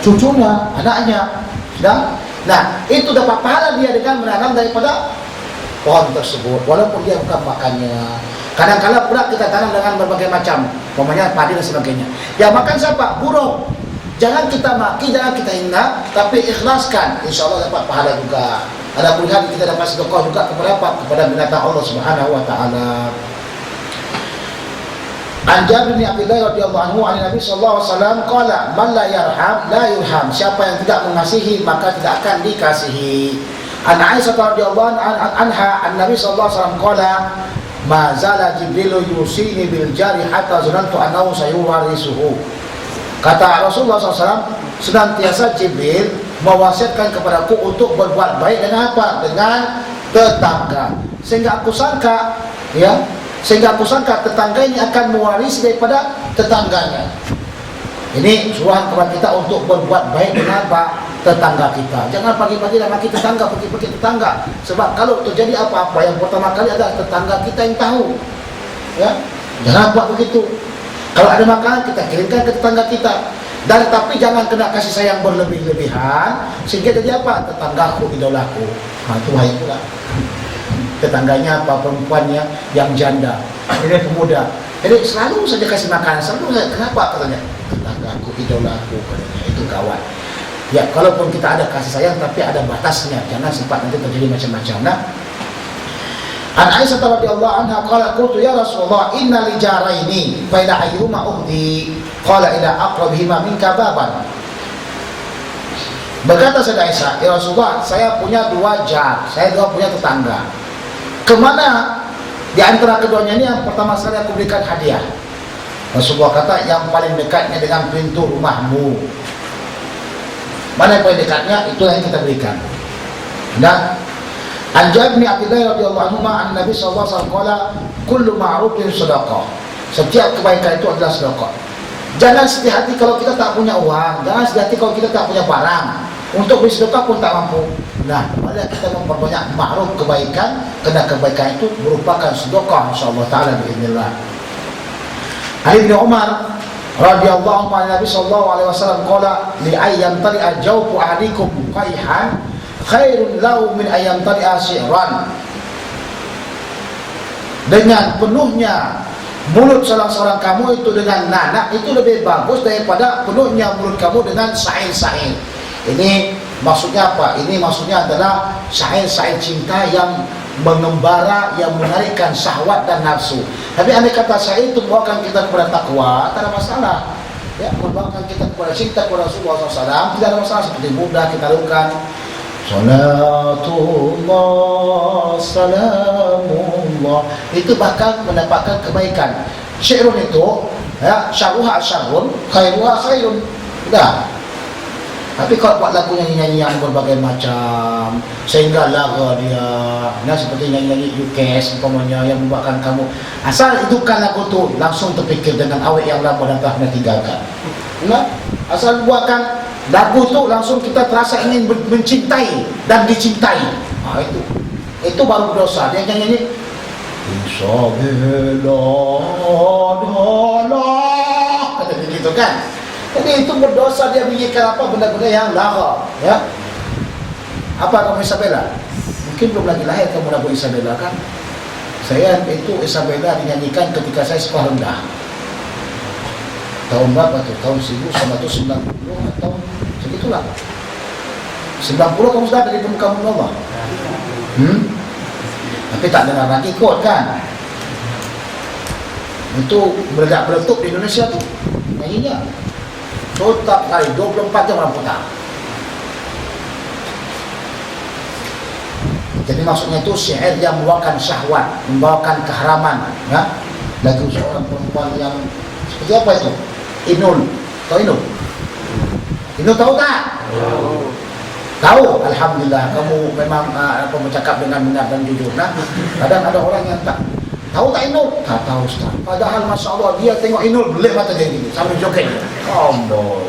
S1: Cucunya, anaknya. Sudah? Nah, itu dapat pahala dia dengan menanam daripada pohon tersebut, walaupun dia bukan makannya. Kadang-kadang pula kita tanam dengan berbagai macam, umpamanya padi dan sebagainya. Yang makan siapa? Burung. Jangan kita maki, jangan kita hina, tapi ikhlaskan, insya Allah dapat pahala juga. Ada pilihan kita dapat sedekah juga kepada apa? Kepada binatang Allah Subhanahu wa taala. An Jabir bin Abdullah radhiyallahu anhu an Nabi sallallahu alaihi wasallam qala man la yarham la yurham. Siapa yang tidak mengasihi maka tidak akan dikasihi. An Aisyah radhiyallahu anha an Nabi sallallahu alaihi wasallam qala ma zala Jibril yusini bil jari hatta zanantu annahu sayuwarisuhu. Kata Rasulullah SAW, senantiasa Jibril mewasiatkan kepadaku untuk berbuat baik dengan apa? Dengan tetangga. Sehingga aku sangka tetangga ini akan mewarisi daripada tetangganya. Ini suruhan kepada kita untuk berbuat baik dengan apa? Tetangga kita. Jangan pagi-pagi dah maki tetangga, pergi-pergi tetangga. Sebab kalau terjadi apa-apa, yang pertama kali adalah tetangga kita yang tahu. Ya, jangan buat begitu. Kalau ada makanan kita kirimkan ke tetangga kita. Dan tapi jangan kena kasih sayang berlebih-lebihan sehingga jadi apa? Tetanggaku idolaku. Itu bahaya pula. Tetangganya apa? Perempuannya yang janda, ini pemuda. Jadi selalu saja kasih makanan. Selalu saja. Kenapa katanya? Tetanggaku idolaku katanya. Itu kawan. Ya, kalaupun kita ada kasih sayang tapi ada batasnya. Jangan sempat nanti terjadi macam-macam. Nah, An Aisyah radhiyallahu anha qalat qultu ya Rasulullah inna li jaraini fa ila ayyuma uhdi qala ila aqrabihima minka baban. Berkata Sayyidah Aisyah, ya Rasulullah, saya punya dua jar, saya punya tetangga. Kemana di antara keduanya ini yang pertama sekali aku berikan hadiah? Rasulullah kata yang paling dekatnya dengan pintu rumahmu. Mana yang paling dekatnya, itu yang kita berikan. Dan An-Jabir bin Abdullah radhiyallahu anhu an Nabi sallallahu alaihi wasallam qala kullu ma'rufin shadaqah. Setiap kebaikan itu adalah sedekah. Jangan sedih hati kalau kita tak punya uang, jangan sedih hati kalau kita tak punya barang. Untuk bersedekah pun tak mampu. Nah, mari kita memperbanyak ma'ruf kebaikan, karena kebaikan itu merupakan sedekah insyaallah taala biidznillah. Ali bin Umar radhiyallahu anhu Nabi sallallahu alaihi wasallam qala li ayyam tari'a jawfu ahadikum qayhan khairun lahu min ayyam tari'a syi'ran. Dengan penuhnya mulut salah seorang kamu itu dengan nanak itu lebih bagus daripada penuhnya mulut kamu dengan syair-syair. Ini maksudnya apa? Ini maksudnya adalah syair-syair cinta yang mengembara, yang menarikkan syahwat dan nafsu. Tapi andai kata syair itu membawakan kita kepada takwa, tak ada masalah. Ya, membawakan kita kepada cinta kepada Rasulullah SAW, tidak ada masalah. Seperti mudah kita lakukan salatullah salamullah, itu bahkan mendapatkan kebaikan. Syairun itu ya, syarruha syarrun khairuha khairun. Sudah. Tapi kalau buat lagu nyanyi-nyanyi yang berbagai macam sehingga lagu dia, nah seperti nyanyi-nyanyi UKS umpamanya yang membuatkan kamu asal hidupkan lagu tu langsung terfikir dengan awet yang lama dan telah tinggalkan. Nah, asal buatkan lagu tu langsung kita terasa ingin mencintai dan dicintai. Nah, itu baru berdosa. Dia nyanyi Insyaallah kata begitu kan. Jadi itu berdosa, dia menyanyikan apa benda-benda yang lara, ya. Apa kamu Isabella? Mungkin belum lagi lahir kamu lagu Isabella kan? Saya itu Isabella dinyanyikan ketika saya sekolah rendah. Tahun berapa tuh? Tahun 1990 atau segitulah. 90 kamu sudah dari pemuka Allah. Tapi tak dengar lagi kot kan? Itu meledak-meletup di Indonesia tuh nyanyinya. Tetap kali 24 jam orang putar. Jadi maksudnya itu syair yang membawakan syahwat, membawakan keharaman, ya. Lagu seorang perempuan yang seperti apa itu? Inul. Tahu Inul? Inul tahu tak? Tahu. Alhamdulillah kamu memang bercakap dengan benar dan jujur. Nah, kadang ada orang yang tak tahu tak Inul? Tak tahu Ustaz. Padahal Masya Allah dia tengok Inul belek mata dia gini sambil joget. Boy.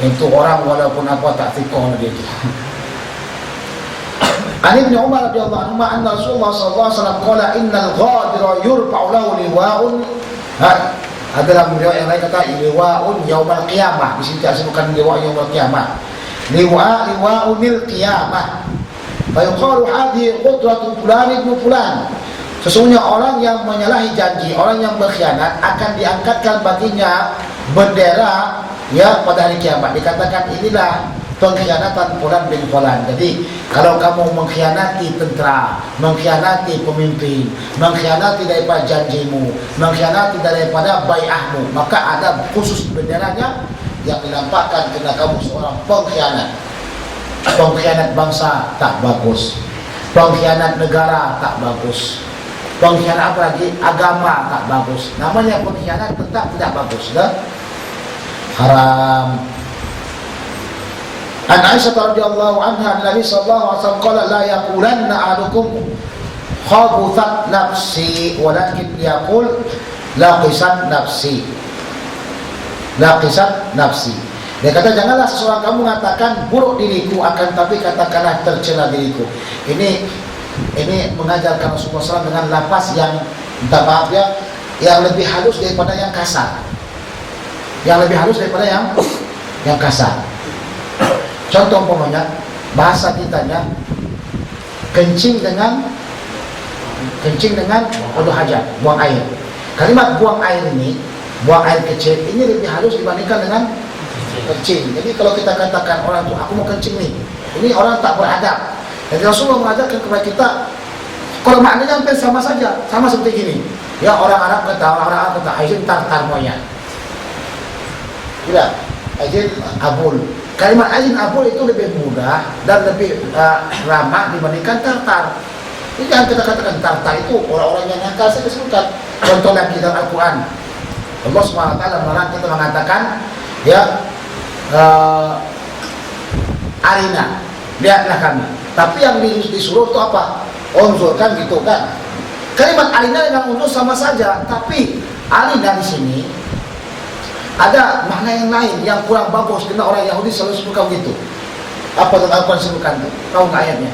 S1: Itu orang walaupun apa tak fikir dia itu. Ali bin Umar radhiyallahu anhu anna Rasulullah sallallahu alaihi wasallam qala innal ghadira yurfa'u lahu liwa'un. Ada dalam riwayat yang lain kata liwa'un yaumal qiyamah. Di sini disebutkan liwa' yaumal qiyamah. Liwa'unil qiyamah. Fa yuqalu hadhihi qudratu fulan ibn fulan. Sesungguhnya orang yang menyalahi janji, orang yang berkhianat akan diangkatkan baginya bendera ya pada hari kiamat. Dikatakan inilah pengkhianatan fulan bin fulan. Jadi kalau kamu mengkhianati tentera, mengkhianati pemimpin, mengkhianati daripada janjimu, mengkhianati daripada bai'ahmu, maka ada khusus benderanya yang dinampakkan kerana kamu seorang pengkhianat. Pengkhianat bangsa tak bagus, pengkhianat negara tak bagus, pengkhianat apa lagi? Agama tak bagus. Namanya pengkhianat tetap tidak bagus, dah. Haram. An Aisyah radhiyallahu anha Nabi sallallahu alaihi wasallam qala la yaqulanna ahadukum khabuthat nafsi walakin yaqul laqisat nafsi. Laqisat nafsi. Dia kata janganlah seseorang kamu mengatakan buruk diriku, akan tapi katakanlah tercela diriku. Ini mengajarkan Rasulullah SAW dengan lafaz yang minta maaf ya, yang lebih halus daripada yang kasar. Yang lebih halus daripada yang kasar. Contoh umpamanya bahasa kitanya kencing dengan wudu hajat, buang air. Kalimat buang air ini, buang air kecil ini lebih halus dibandingkan dengan kencing. Jadi kalau kita katakan orang itu aku mau kencing nih, ini orang tak beradab. Jadi Rasulullah mengajarkan kepada kita Kalau maknanya hampir sama saja, sama seperti gini. Ya orang Arab kata ajin tartar moya. Tidak, ajin abul. Kalimat ajin abul itu lebih mudah dan lebih ramah dibandingkan tartar. Ini yang kita katakan tartar itu orang-orang yang nakal saya disebutkan. Contoh lagi dalam Al-Quran. Allah SWT melarang kita mengatakan ya arina, lihatlah kami. Tapi yang disuruh itu apa? Unzur, kan gitu kan. Kalimat arina dengan unzur sama saja, tapi arina di sini ada makna yang lain yang kurang bagus karena orang Yahudi selalu sebutkan begitu. Apa yang Al-Quran sebutkan itu? Tahu nggak ayatnya?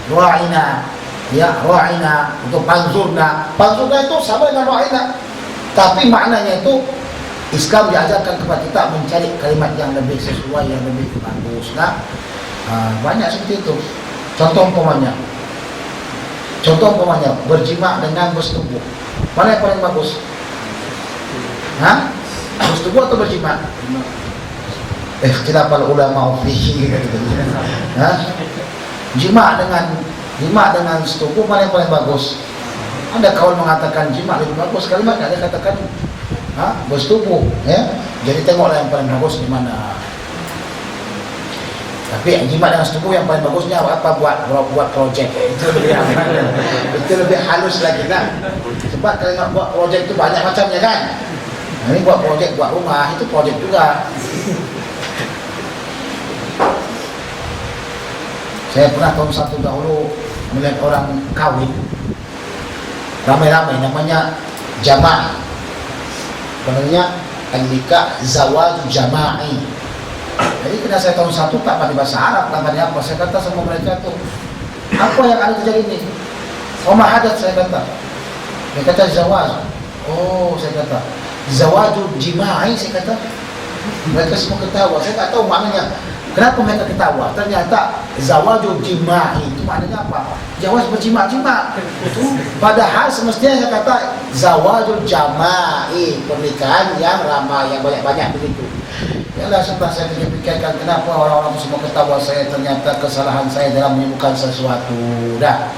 S1: Ra'ina, ya ra'ina untuk panzurna. Panzurna itu sama dengan ra'ina, tapi maknanya itu Islam diajarkan kepada kita mencari kalimat yang lebih sesuai, yang lebih bagus. Nah, banyak seperti itu. Contoh umpamanya berjima dengan bersetubuh. Mana yang paling bagus? Bersetubuh atau berjima? Ikhtilafal ulama fihi. Jima dengan setubuh mana yang paling bagus? Ada kawan mengatakan jima lebih bagus kalimat, ada katakan bersetubuh, ya. Jadi tengoklah yang paling bagus di mana. Tapi jima dengan setubuh yang paling bagusnya apa? Buat projek. Itu lebih halus lagi kan. Sebab kalau buat projek itu banyak macamnya kan. Nah, ini buat projek, buat rumah itu projek juga. Saya pernah tahun 1 dahulu melihat orang kawin ramai-ramai, namanya jamaah. Sebenarnya al-nikah zawaj jama'i. Jadi kena saya tahun 1 tak pandai bahasa Arab, tak pandai apa. Saya kata sama mereka tuh, apa yang ada terjadi ini? Oma hadat, saya kata. Dia kata zawaj. Oh, saya kata zawajul jima'i, saya kata. Mereka semua ketawa. Saya tak tahu maknanya. Kenapa mereka ketawa? Ternyata zawajul jima'i itu maknanya apa? Zawaj berjima-jima. Padahal semestinya saya kata zawajul jama'i, pernikahan yang ramai, yang banyak-banyak begitu. Yalah, setelah saya pikirkan kenapa orang-orang semua ketawa saya, ternyata kesalahan saya dalam menemukan sesuatu. Dah.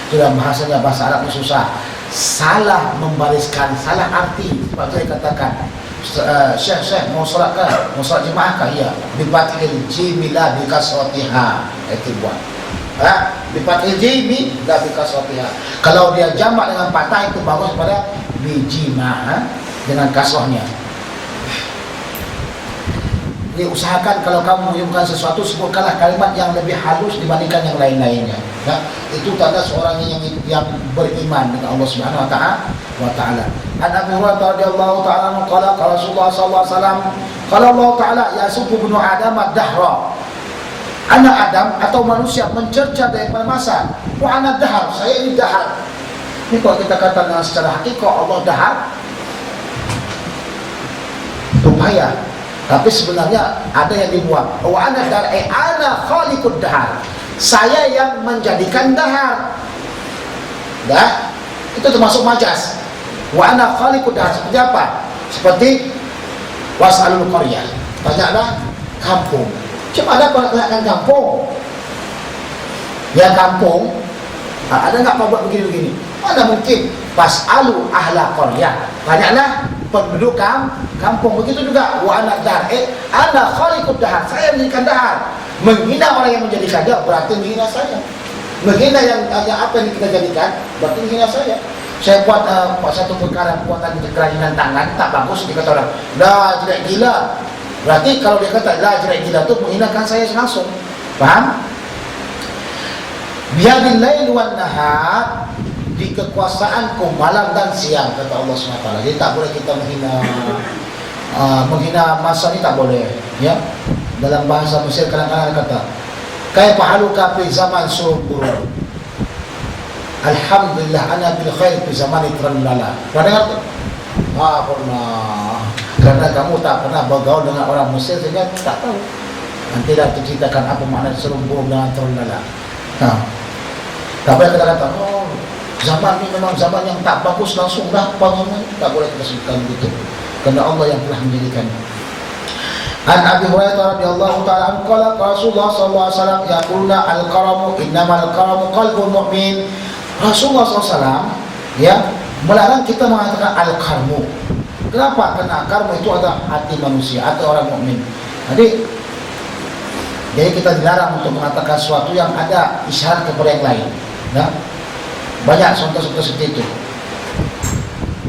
S1: Itu dalam bahasanya, bahasa Arab itu susah. Salah membariskan, salah arti. Sebab saya katakan Syekh mau solat kan? Mau solat jemaah kah? Iya. Bifathil jimi la bikasratiha. Itu buat. Bifathil jimi la bikasratiha. Kalau dia jamak dengan patah itu bagus pada bijima dengan kasrahnya. Jadi usahakan kalau kamu menyebutkan sesuatu, sebutkanlah kalimat yang lebih halus dibandingkan yang lain-lainnya. Nah, itu tanda seorang yang beriman dengan Allah Subhanahu wa taala. An Abi Hurairah radhiyallahu taala qala Rasulullah sallallahu alaihi wasallam qala Allah taala yasubbu ibnu Adam ad-dahra. Anak Adam atau manusia mencerca daripada masa. Wa ana dahar, saya ini dahar. Ini kalau kita katakan secara hakikat Allah dahar, upaya. Tapi sebenarnya ada yang dibuang. Wa ana dahar, ana khaliqud dahar. Saya yang menjadikan dahar. Dah, itu termasuk majas. Wa ana khaliqud dahar, seperti apa? Seperti was'alul qaryah. Tanyalah kampung. Cuma ada pertanyaan kampung. Ya kampung, ada enggak mau buat begini-begini? Mana mungkin? Was'alu ahla qaryah. Tanyalah penduduk kampung. Begitu juga wa ana dahar, ana khaliqud dahar. Saya menjadikan dahar. Menghina orang yang menjadikan dia berarti menghina saya. Menghina yang apa yang kita jadikan berarti menghina saya. Saya buat satu perkara buatan kerajinan tangan tak bagus, dikata orang dah jelek gila. Berarti kalau dia kata dah jelek gila itu menghinakan saya langsung. Faham? Biyadil lail wan nahar, di kekuasaanku malam dan siang, kata Allah SWT. Jadi tak boleh kita menghina masa ini, tak boleh, ya. Dalam bahasa Mesir kadang-kadang kata kaifa haluka fi zaman subur, alhamdulillah ana bil khair fi zaman tralala. Pernah dengar? Pernah. Karena kamu tak pernah bergaul dengan orang Mesir sehingga tak tahu. Nanti dah diceritakan apa makna serumbu dengan tralala. Tak boleh kita kata zaman ini memang zaman yang tak bagus, langsung dah bangun. Tak boleh kita sebutkan begitu, karena Allah yang telah menjadikan. An Abi Hurairah radhiyallahu ta'ala anhu qala Rasulullah sallallahu alaihi wasallam yaquluna al-karamu innamal karamu qalbul mu'min. Rasulullah SAW ya melarang kita mengatakan al-karmu. Kenapa? Karena karmu itu adalah hati manusia atau orang mukmin. Jadi kita dilarang untuk mengatakan sesuatu yang ada isyarat kepada yang lain. Ya. Banyak contoh-contoh seperti itu.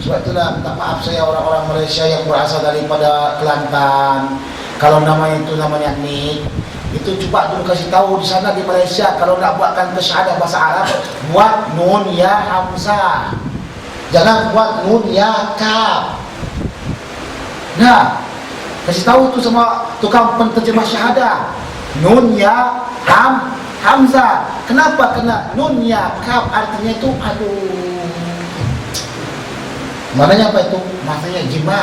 S1: Sebab itulah minta maaf saya orang-orang Malaysia yang berasal daripada Kelantan. Kalau namanya itu namanya Nik, itu coba dulu kasih tahu di sana di Malaysia kalau nak buatkan kesyahadah bahasa Arab, buat nun ya hamzah. Jangan buat nun ya kaf. Nah, kasih tahu itu sama tukang penterjemah syahadah. Nun ya hamzah. Kenapa? Karena nun ya kaf artinya itu maknanya apa itu? Maknanya jima.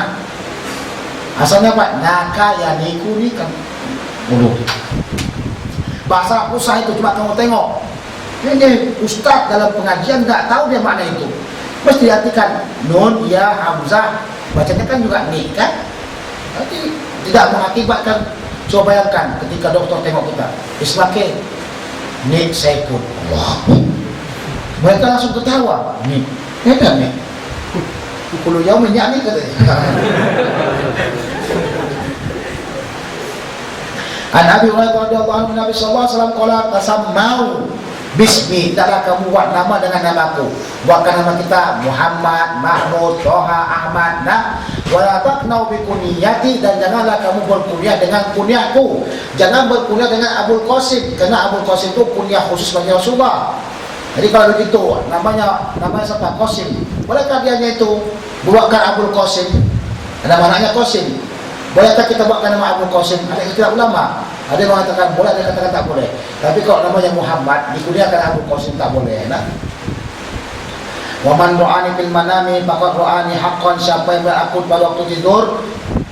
S1: Asalnya apa? Naka ya niku ni kan mulu. Bahasa usah itu cuma kamu tengok. Ini ustaz dalam pengajian nggak tahu dia makna itu. Mesti diartikan nun ya hamzah. Bacanya kan juga ni kan? Nanti tidak mengakibatkan. Coba bayangkan ketika dokter tengok kita, Ismake, ni saya pun Allah. Mereka langsung ketawa. Ni, kan ni? Kalau jauh minyak ni katanya. An Abi Hurairah radhiyallahu anhu Nabi sallallahu alaihi wasallam qala tasammau bismi, tidaklah kamu buat nama dengan namaku. Buatkan nama kita Muhammad, Mahmud, Toha, Ahmad. Nah, wala taqnau bi kunyati, dan janganlah kamu berkunyah dengan kunyahku. Jangan berkunyah dengan Abul Qasim, karena Abul Qasim itu kunyah khusus bagi Rasulullah. Jadi kalau begitu namanya siapa? Qasim. Bolehkah dianya itu buatkan Abul Qasim? Ada maknanya Qasim. Bolehkah kita buatkan nama Abul Qasim? Ada istilah ulama. Ada yang mengatakan boleh, ada yang katakan tak boleh. Tapi kalau namanya Muhammad dikuliahkan Abul Qasim tak boleh. Nah. Wa man ra'ani fil manami faqad ra'ani haqqan, siapa yang melihat aku pada waktu tidur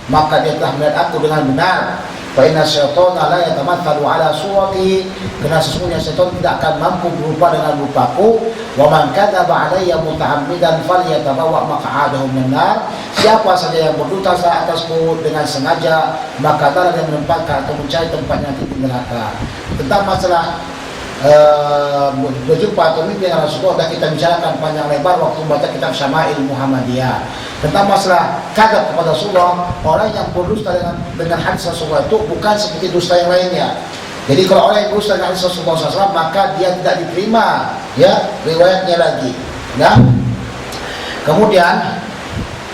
S1: maka dia telah melihat aku dengan benar. Fa inna syaitana la yatamathalu ala surati, karena sesungguhnya syaitan tidak akan mampu berupa dengan rupaku. Wa man kadzaba alayya mutahammidan falyatabawwa maq'adahu minan nar, siapa saja yang berdusta atasku dengan sengaja maka hendaklah dia menempatkan atau mencari tempatnya di neraka. Tentang masalah berjumpa atau mimpi dengan Rasulullah sudah kita bicarakan panjang lebar waktu membaca kitab Syama'il Muhammadiyah. Tentang masalah kadzab kepada Rasulullah, orang yang berdusta dengan hadis Rasulullah itu bukan seperti dusta yang lainnya. Jadi kalau orang yang berdusta dengan hadis Rasulullah SAW, maka dia tidak diterima ya riwayatnya lagi. Nah, kemudian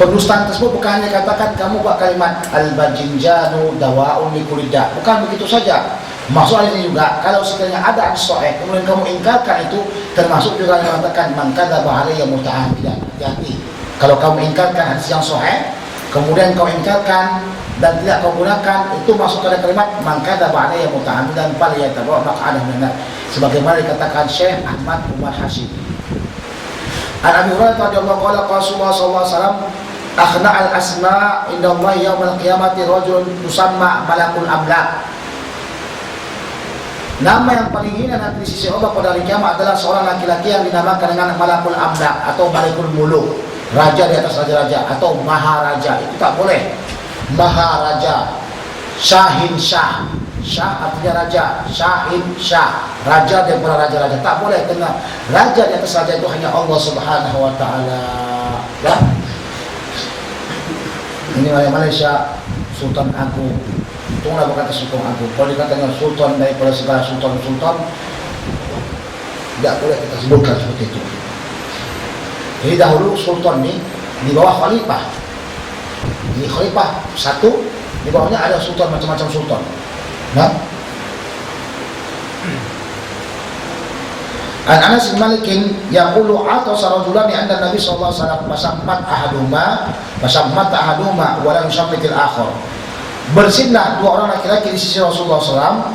S1: pendustaan tersebut bukan hanya katakan kamu buat kalimat al-bajinjanu dawa'un likulida, bukan begitu saja. Maksudnya ini juga kalau sekiranya ada hadis sahih kemudian kamu ingkarkan, itu termasuk juga yang mengatakan man kadzaba alayya muta'ammidan. Hati-hati kalau kamu ingkarkan hadis yang sahih kemudian kau ingkarkan dan tidak kau gunakan, itu masuk pada kalimat man kadzaba alayya muta'ammidan falyatabawwa maq'adahu minan nar, sebagaimana dikatakan Syekh Ahmad Umar Hashim. An Abi Hurairah radhiyallahu anhu qala Rasulullah sallallahu alaihi wasallam akhna al-asma' inda Allah yaumil qiyamati rajulun tusamma malakul amlak. Nama yang paling hina nanti di sisi Allah pada hari kiamat adalah seorang laki-laki yang dinamakan dengan malakul amlak atau malikul muluk, raja di atas raja-raja atau maharaja. Itu tak boleh. Maharaja, syahin syah, syah artinya raja, syahin syah, raja daripada raja-raja. Tak boleh, karena raja di atas raja itu hanya Allah Subhanahu wa taala. Ya. Ini Malaysia Sultan Agung. Tunggulah berkata Sultan Agung. Kalau dikatakan Sultan daripada segala Sultan-Sultan, tidak boleh kita sebutkan seperti itu. Jadi dahulu Sultan ini di bawah Khalifah. Jadi Khalifah satu, di bawahnya ada Sultan, macam-macam Sultan. Nah, An Anas bin Malik yaqulu atasa rajulan anda Nabi sallallahu alaihi wasallam fasammat ahaduma wa lam yusammit al-akhar. Bersinlah dua orang laki-laki di sisi Rasulullah SAW,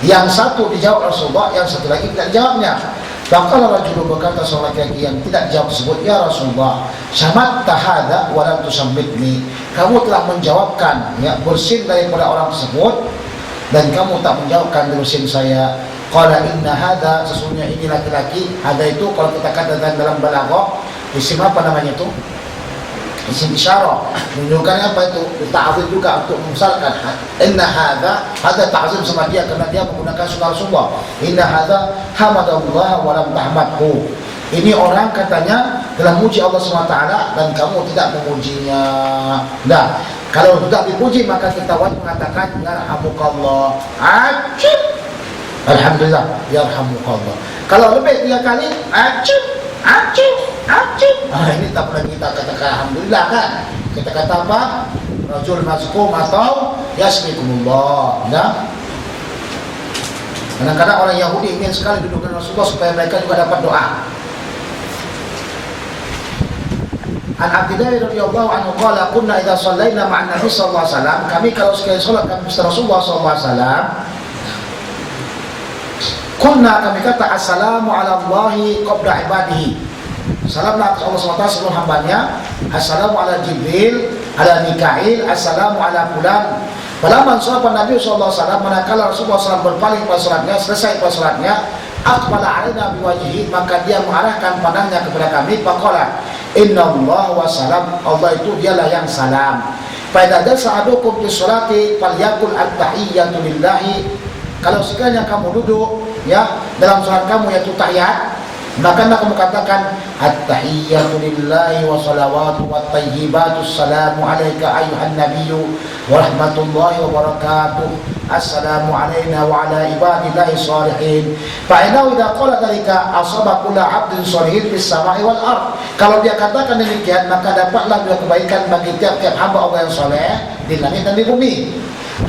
S1: yang satu dijawab Rasulullah, yang satu lagi tidak dijawabnya. Faqala rajulun, berkata seorang laki-laki yang tidak dijawab tersebut, ya Rasulullah, syamatta hadza wa lam tusammitni, kamu telah menjawabkan ya bersin daripada orang tersebut dan kamu tak menjawabkan bersin saya. Qala inna hadza, sesungguhnya ini laki-laki, hadza itu kalau kita katakan dalam balaghah isim apa namanya itu? isim isyarah, menunjukkan apa itu ta'zim juga untuk misalkan inna hadza ta'zim sama dia karena dia menggunakan sunnah Rasulullah. Inna hadza hamadallah wa lam tahmadhu. Ini orang katanya telah memuji Allah SWT dan kamu tidak memujinya. Nah, kalau tidak dipuji maka kita wajib mengatakan yarhamukallah. Acim. Alhamdulillah, yarhamukallah. Kalau lebih 3 kali, acim, acim, acim. Ini tak pernah kita katakan alhamdulillah kan? Kita kata apa? Rajul mazkum atau yasmikumullah. Nah, kadang-kadang orang Yahudi ingin sekali duduk dengan Rasulullah supaya mereka juga dapat doa. An Abdillah radhiyallahu anhu qala kunna idza shallaina ma'an Nabi sallallahu alaihi wasallam, kami kalau sekali salat kami bersama Rasulullah sallallahu alaihi wasallam, kunna kami kata assalamu ala Allahi qabla ibadihi. Salamlah atas Allah SWT sebelum hambanya. Assalamu ala Jibril, ala Mikail, assalamu ala fulan. Falamman shalla Nabi sallallahu alaihi wasallam, manakala Rasulullah SAW berpaling pada salatnya, selesai pada salatnya, aqbala alaina biwajhihi, maka dia mengarahkan pandangnya kepada kami, faqala inna Allah wa salam, Allah itu dialah yang salam. Fa idza jalasa ahadukum fi sholati falyakul at-tahiyyatu lillahi. Kalau sekiranya kamu duduk ya dalam salat kamu yaitu tahiyat, maka kamu katakan at-tahiyyatu lillahi wa salawatu wa tayyibatu assalamu alayka ayyuhan nabiyyu wa rahmatullahi wa barakatuh. Assalamu alayna wa ala ibadillahi salihin. Fa innahu idza qala dzalika asaba kullu 'abdin shalihin fis samai wal ard. Kalau dia katakan demikian maka dapatlah dua kebaikan bagi tiap-tiap hamba Allah yang saleh di langit dan di bumi.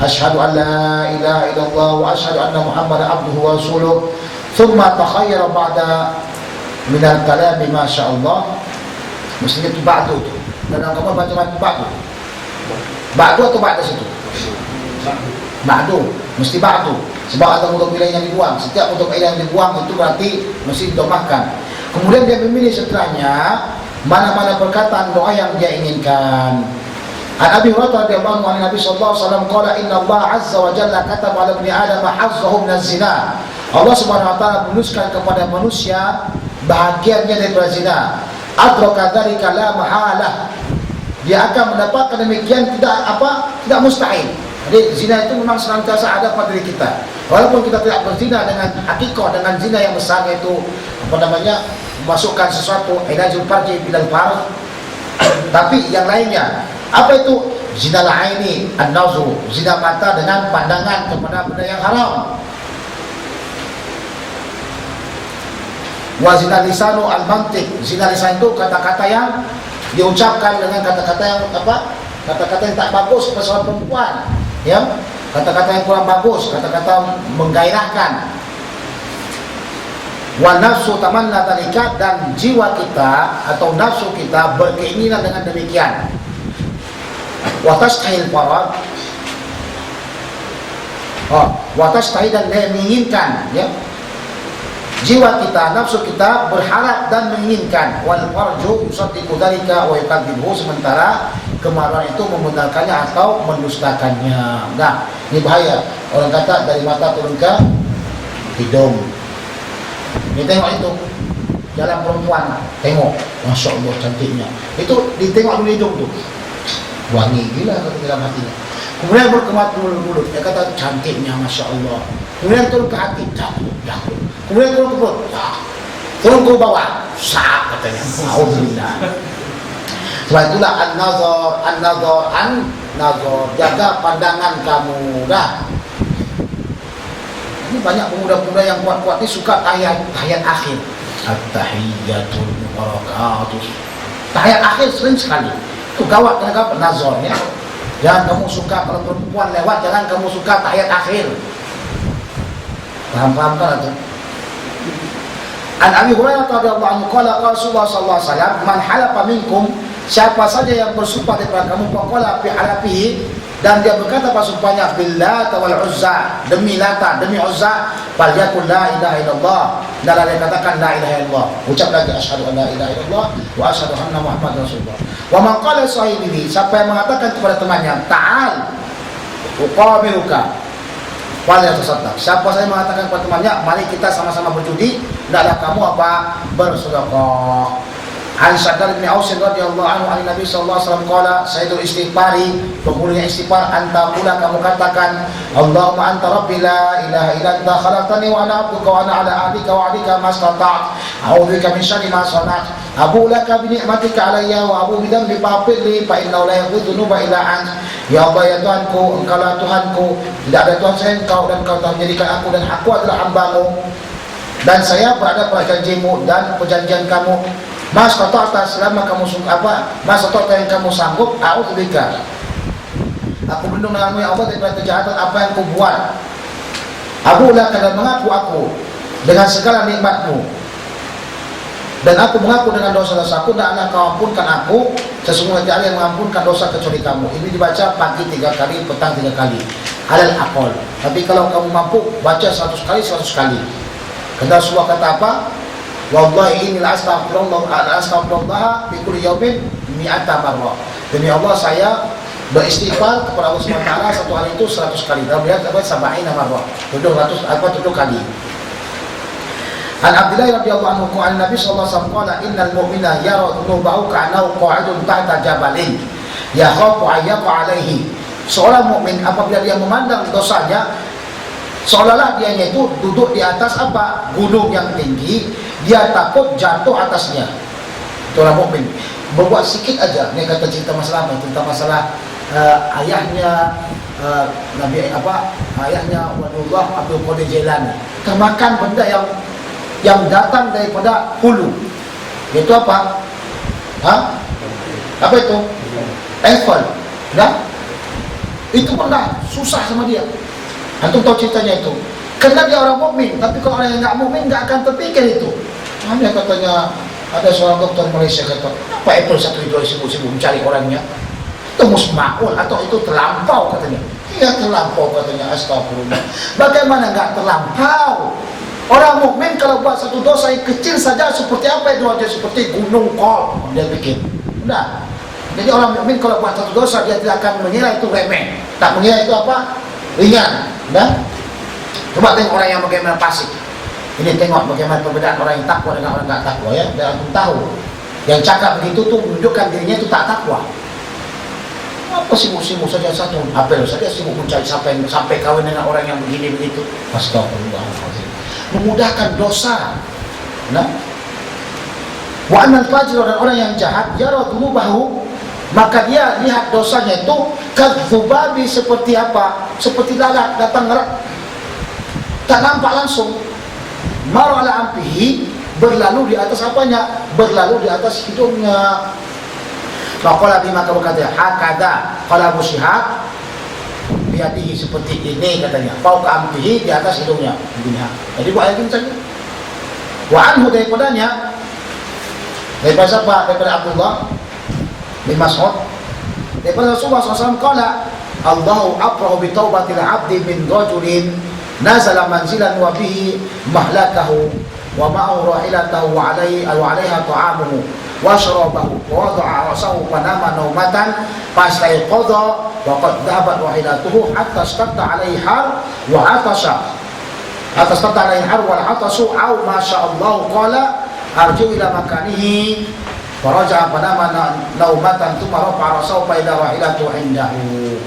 S1: Asyhadu an la ilaha illallah wa asyhadu anna Muhammadan abduhu wa rasuluh. Thumma takhayyara ba'da min al-kalam ma syaa Allah. Mestinya itu ba'du tu. Dan kamu baca ba'du. Ba'du atau ba'da situ? Ba'du, mesti ba'du. Sebab ada huruf ilah yang dibuang. Setiap huruf ilah yang dibuang itu berarti mesti didomahkan. Kemudian dia memilih setelahnya mana-mana perkataan doa yang dia inginkan. An Abi Hurairah radhiyallahu anhu Nabi sallallahu alaihi wasallam qala inna Allah azza wa jalla kataba ala ibni Adam hazzahu min az-zina. Allah Subhanahu wa taala menuliskan kepada manusia bahagiannya daripada zina. Adraka dzalika la mahalah. Dia akan mendapatkan demikian tidak mustahil. Jadi zina itu memang senantiasa ada pada diri kita. Walaupun kita tidak berzina dengan hakikah, dengan zina yang besar yaitu memasukkan sesuatu ilajul farji bilal farj. Tapi yang lainnya, apa itu? Zina al-aini, an-nazru, zina mata dengan pandangan kepada benda yang haram. Wa zina lisanu al-mantiq, zina lisan itu kata-kata yang diucapkan dengan kata-kata yang kata-kata yang tak bagus kepada seorang perempuan. Ya, kata-kata yang kurang bagus, kata-kata menggairahkan. Wa nafsu tamanna dzalika, dan jiwa kita atau nafsu kita berkeinginan dengan demikian. Wa tastahil farad. Wa tastahil, dan menginginkan, ya. Jiwa kita, nafsu kita berharap dan menginginkan. Wal farju yusaddiqu dzalika wa yukadzibhu, sementara kemaluan itu membenarkannya atau mendustakannya. Nah, ini bahaya. Orang kata dari mata turun ke hidung. Ini tengok itu jalan perempuan, tengok, masya Allah cantiknya. Itu ditengok dulu hidung tuh, wangi gila dalam hatinya. Kemudian berkemat mulut, dia kata cantiknya, masya Allah. Kemudian turun ke hati, jatuh. Kemudian turun ke perut, turun ke bawah, sak katanya. Alhamdulillah. Sebab itulah an-nazar, jaga pandangan kamu. Dah. Ini banyak pemuda-pemuda yang kuat-kuat ini suka tahiyat akhir. At-tahiyyatul mubarakatuh. Tahiyat akhir sering sekali. Itu gawat, kenapa? Nazarnya. Jangan kamu suka kalau perempuan lewat, jangan kamu suka tahiyat akhir. Paham kan itu? An Abi Hurairah radhiyallahu anhu qala Rasulullah sallallahu alaihi wasallam, man halafa minkum, siapa saja yang bersumpah daripada kamu, faqala fi halafihi, dan dia berkata pada sumpahnya, billah wal uzza, demi Lata, demi Uzza, falyakul la ilaha illallah, dan dia katakan la ilaha illallah, ucap lagi asyhadu an la ilaha illallah wa asyhadu anna muhammadar rasulullah. Wa man qala sahibihi, siapa yang mengatakan kepada temannya, ta'al uqamiruka wala tasaddaq, siapa saya mengatakan kepada temannya, mari kita sama-sama berjudi, hendaklah kamu bersedekah. An Sa'ad bin Aus radhiyallahu anhu an Nabi sallallahu alaihi wasallam qala sayyidul istighfari, penghulunya istighfar, anta qula, kamu katakan Allahumma anta rabbi la ilaha illa anta khalaqtani wa ana 'abduka wa ana 'ala ahdika wa 'adika mastata'tu a'udzu bika min syarri ma sana'tu abu laka bi ni'matika 'alayya wa abu bi dhanbi faghfir li fa innahu la yaghfiru dzunuba illa anta. Ya Allah, ya Tuhanku, Engkaulah Tuhanku, tidak ada Tuhan selain Engkau, dan Engkau telah menjadikan aku dan aku adalah hamba-Mu, dan saya berada pada janji-Mu dan perjanjian Kamu. Mas kata atas selama kamu apa? Mas kata yang kamu sanggup, a'udzubika. Aku berlindung denganmu ya Allah daripada kejahatan apa yang ku buat. Abu laka, dan mengaku aku dengan segala nikmat-Mu, dan aku mengaku dengan dosa-dosaku, dan Engkau ampunkan aku, sesungguhnya tidak ada yang mengampunkan dosa kecuali Kamu. Ini dibaca pagi 3 kali, petang 3 kali, alal aqal. Tapi kalau kamu mampu baca 100 kali 100 kali. Karena Rasulullah kata apa? Wallahi inni astaghfirullah fi kulli yawmin mi'ata marrah. Demi Allah, saya beristighfar kepada Allah SWT satu hari itu 100 kali. Dan melihat apa? Sab'ina marrah. 700 kali. An Abdullah radhiyallahu anhu an Nabi sallallahu alaihi wasallam qala innal mu'mina yara dhunubahu ka'annahu qa'idun tahta jabalin yakhafu ayyaqa alaihi. Seorang mukmin apabila dia memandang dosanya, seolah-olah dianya itu duduk di atas apa? Gunung yang tinggi, dia takut jatuh atasnya. Itu orang mukmin. Berbuat sikit aja. Ini kata cerita masalah apa? Cerita masalah ayahnya Nabi apa? Ayahnya Waliullah Abdul Qadir Jailani termakan benda yang datang daripada hulu. Itu apa? Apa itu? Apple. Dah? Itu pernah susah sama dia. Antum tahu ceritanya itu. Karena dia orang mukmin, tapi kalau orang yang enggak mukmin enggak akan terpikir itu. Hanya katanya ada seorang dokter Malaysia kata, apa Apple satu itu sibuk-sibuk mencari orangnya? Itu musma'ul atau itu terlampau katanya. Iya terlampau katanya, astagfirullah. Bagaimana enggak terlampau? Orang mukmin kalau buat satu dosa yang kecil saja seperti apa itu aja, seperti gunung kol dia bikin. Udah. Jadi orang mukmin kalau buat satu dosa dia tidak akan mengira itu remeh, tak mengira itu apa? Ringan. Udah. Coba tengok orang yang bagaimana fasik. Ini tengok bagaimana perbedaan orang yang takwa dengan orang tak takwa ya. Dan aku tahu yang cakap begitu tuh menunjukkan dirinya itu tak takwa. Apa sibuk-sibuk saja satu apel saja sibuk mencari sampai kawin dengan orang yang begini begitu. Astagfirullahaladzim. Memudahkan dosa. Nah, wa anal fajir, dan orang yang jahat yara dhunubahu, maka dia lihat dosanya itu kadzubabi, seperti apa? Seperti lalat datang ngerak. Tak nampak langsung. Maru ala ampihi, berlalu di atas apanya? Berlalu di atas hidungnya. Maqala bima, kamu kata hakada qala Abu Syihab biadihi, seperti ini katanya. Fauqa ampihi, di atas hidungnya. Jadi buat yakin saja. Wa anhu, daripadanya, daripada siapa? Daripada Abdullah bin Mas'ud, daripada Rasulullah SAW qala Allahu abrahu bi taubatil abdi min rajulin nazala manzilan wa bihi mahlakahu wa ma'ahu rahilatahu wa alaiha ta'amuhu wa syarabahu wa wada'a rasahu wa nama naumatan fastayqadha wa qad dhahabat rahilatuhu hatta statta alaihi har wa atasha wal atasu aw ma sya'allahu qala arju ila makanihi faraja'a fa nama naumatan thumma rafa'a rasahu fa ila rahilatu indahu.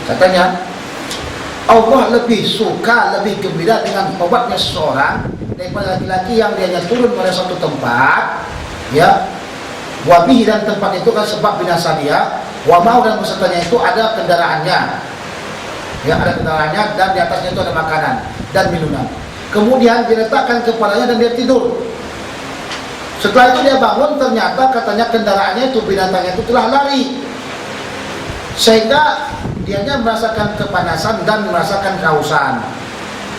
S1: Katanya Allah lebih suka, lebih gembira dengan tobatnya seseorang daripada laki-laki yang dia turun pada suatu tempat, ya, wabihi, dan tempat itu kan sebab binasa dia, wa mau, dan pesertanya itu ada kendaraannya, ya, ada kendaraannya, dan di atasnya itu ada makanan dan minuman. Kemudian diletakkan kepalanya dan dia tidur. Setelah itu dia bangun, ternyata katanya kendaraannya itu, binatangnya itu telah lari, sehingga dianya merasakan kepanasan dan merasakan kehausan.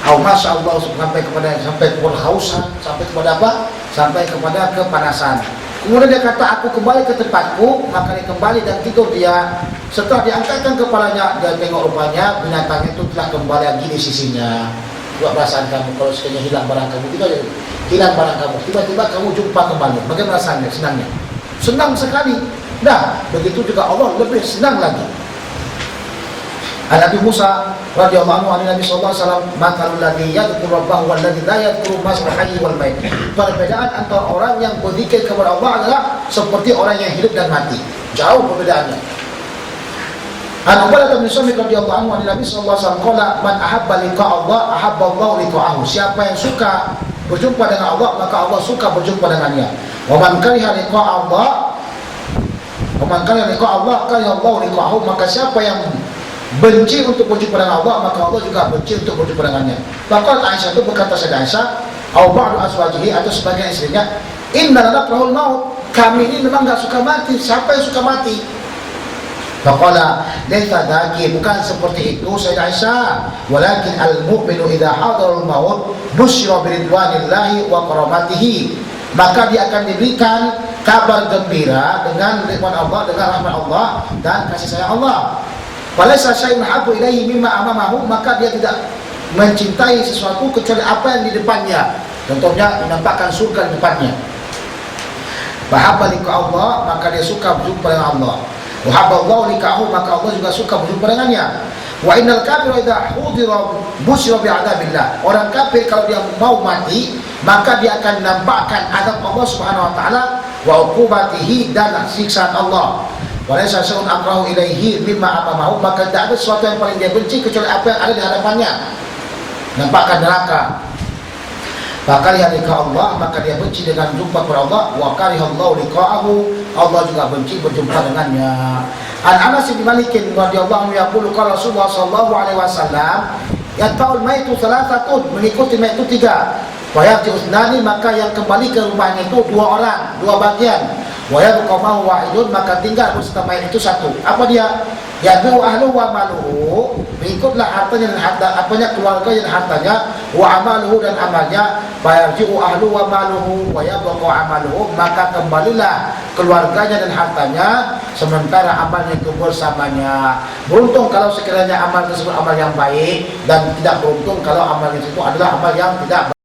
S1: Masya Allah, sampai kepada kehausan, sampai kepada apa? Sampai kepada kepanasan. Kemudian dia kata, aku kembali ke tempatku. Maka dia kembali dan tidur dia. Setelah diangkatkan kepalanya, dia tengok rupanya binatangnya itu telah kembali lagi di sisinya. Buat perasaan kamu kalau sekiranya hilang barang kamu, hilang barang kamu, tiba-tiba kamu jumpa kembali, bagaimana rasanya? Senangnya, senang sekali. Nah, begitu juga Allah lebih senang lagi. Nabi Musa radhiyallahu anhu Nabi sallallahu alaihi wasallam matalul ladzi yadhkuru rabbahu wal ladzi la yadhkuru masal hayy wal mayt. Perbedaan antara orang yang berzikir kepada Allah adalah seperti orang yang hidup dan mati. Jauh perbedaannya. An Ubadah bin Samit radhiyallahu anhu Nabi sallallahu alaihi wasallam qala man ahabba liqa Allah ahabba Allah liqa'ahu. Siapa yang suka berjumpa dengan Allah maka Allah suka berjumpa dengannya. Wa man kariha liqa Allah wa man kariha liqa Allah kariha Allah liqa'ahu. Maka siapa yang benci untuk berjumpa dengan Allah maka Allah juga benci untuk berjumpa dengannya. Maka Aisyah itu berkata kepada Aisyah, "Au ba'du azwajihi," atau sebagian istrinya, "Inna nakrahul maut." Kami ini memang enggak suka mati. Siapa yang suka mati? Faqala laisa dzaki, bukan seperti itu Sayyidah Aisyah, walakin al-mu'minu idza hadarul maut busyira bi ridwanillahi wa karamatihi. Maka dia akan diberikan kabar gembira dengan ridwan Allah, dengan rahmat Allah dan kasih sayang Allah. Walaysa syai'un habbu ilaihi mimma amamahu, maka dia tidak mencintai sesuatu kecuali apa yang di depannya. Contohnya menampakkan surga di depannya. Bahabba liqa Allah, maka dia suka berjumpa dengan Allah. Wahabba Allah liqa'ahu, maka Allah juga suka berjumpa dengannya. Wa innal kafira idza hudira busyira bi'adabillah. Orang kafir kalau dia mau mati, maka dia akan nampakkan azab Allah Subhanahu wa taala wa uqubatihi, dan siksaan Allah. Walaysa syai'un akrahu ilaihi mimma amamahu, maka tidak ada sesuatu yang paling dia benci kecuali apa yang ada di hadapannya. Nampakkan neraka. Fakariha liqa Allah, maka dia benci dengan jumpa kepada Allah. Wa karihallahu liqa'ahu, Allah juga benci berjumpa dengannya. An Anas bin Malik radhiyallahu anhu yaqulu qala Rasulullah sallallahu alaihi wasallam, yata'ul maitu thalathatun, mengikuti mayit itu 3. Wa yarji'u ithnani, maka yang kembali ke rumahnya itu 2 orang, 2 bagian. Wa yabqa ma'hu wahidun, maka tinggal beserta mayit itu 1. Apa dia? Yadu ahlu wa maluhu, mengikutlah hartanya dan apanya, keluarganya dan hartanya, wa amaluhu, dan amalnya. Fayarji'u ahlu wa maluhu wa yabqa amaluhu, maka kembalilah keluarganya dan hartanya sementara amalnya itu bersamanya. Beruntung kalau sekiranya amal tersebut amal yang baik, dan tidak beruntung kalau amal itu adalah amal yang tidak baik.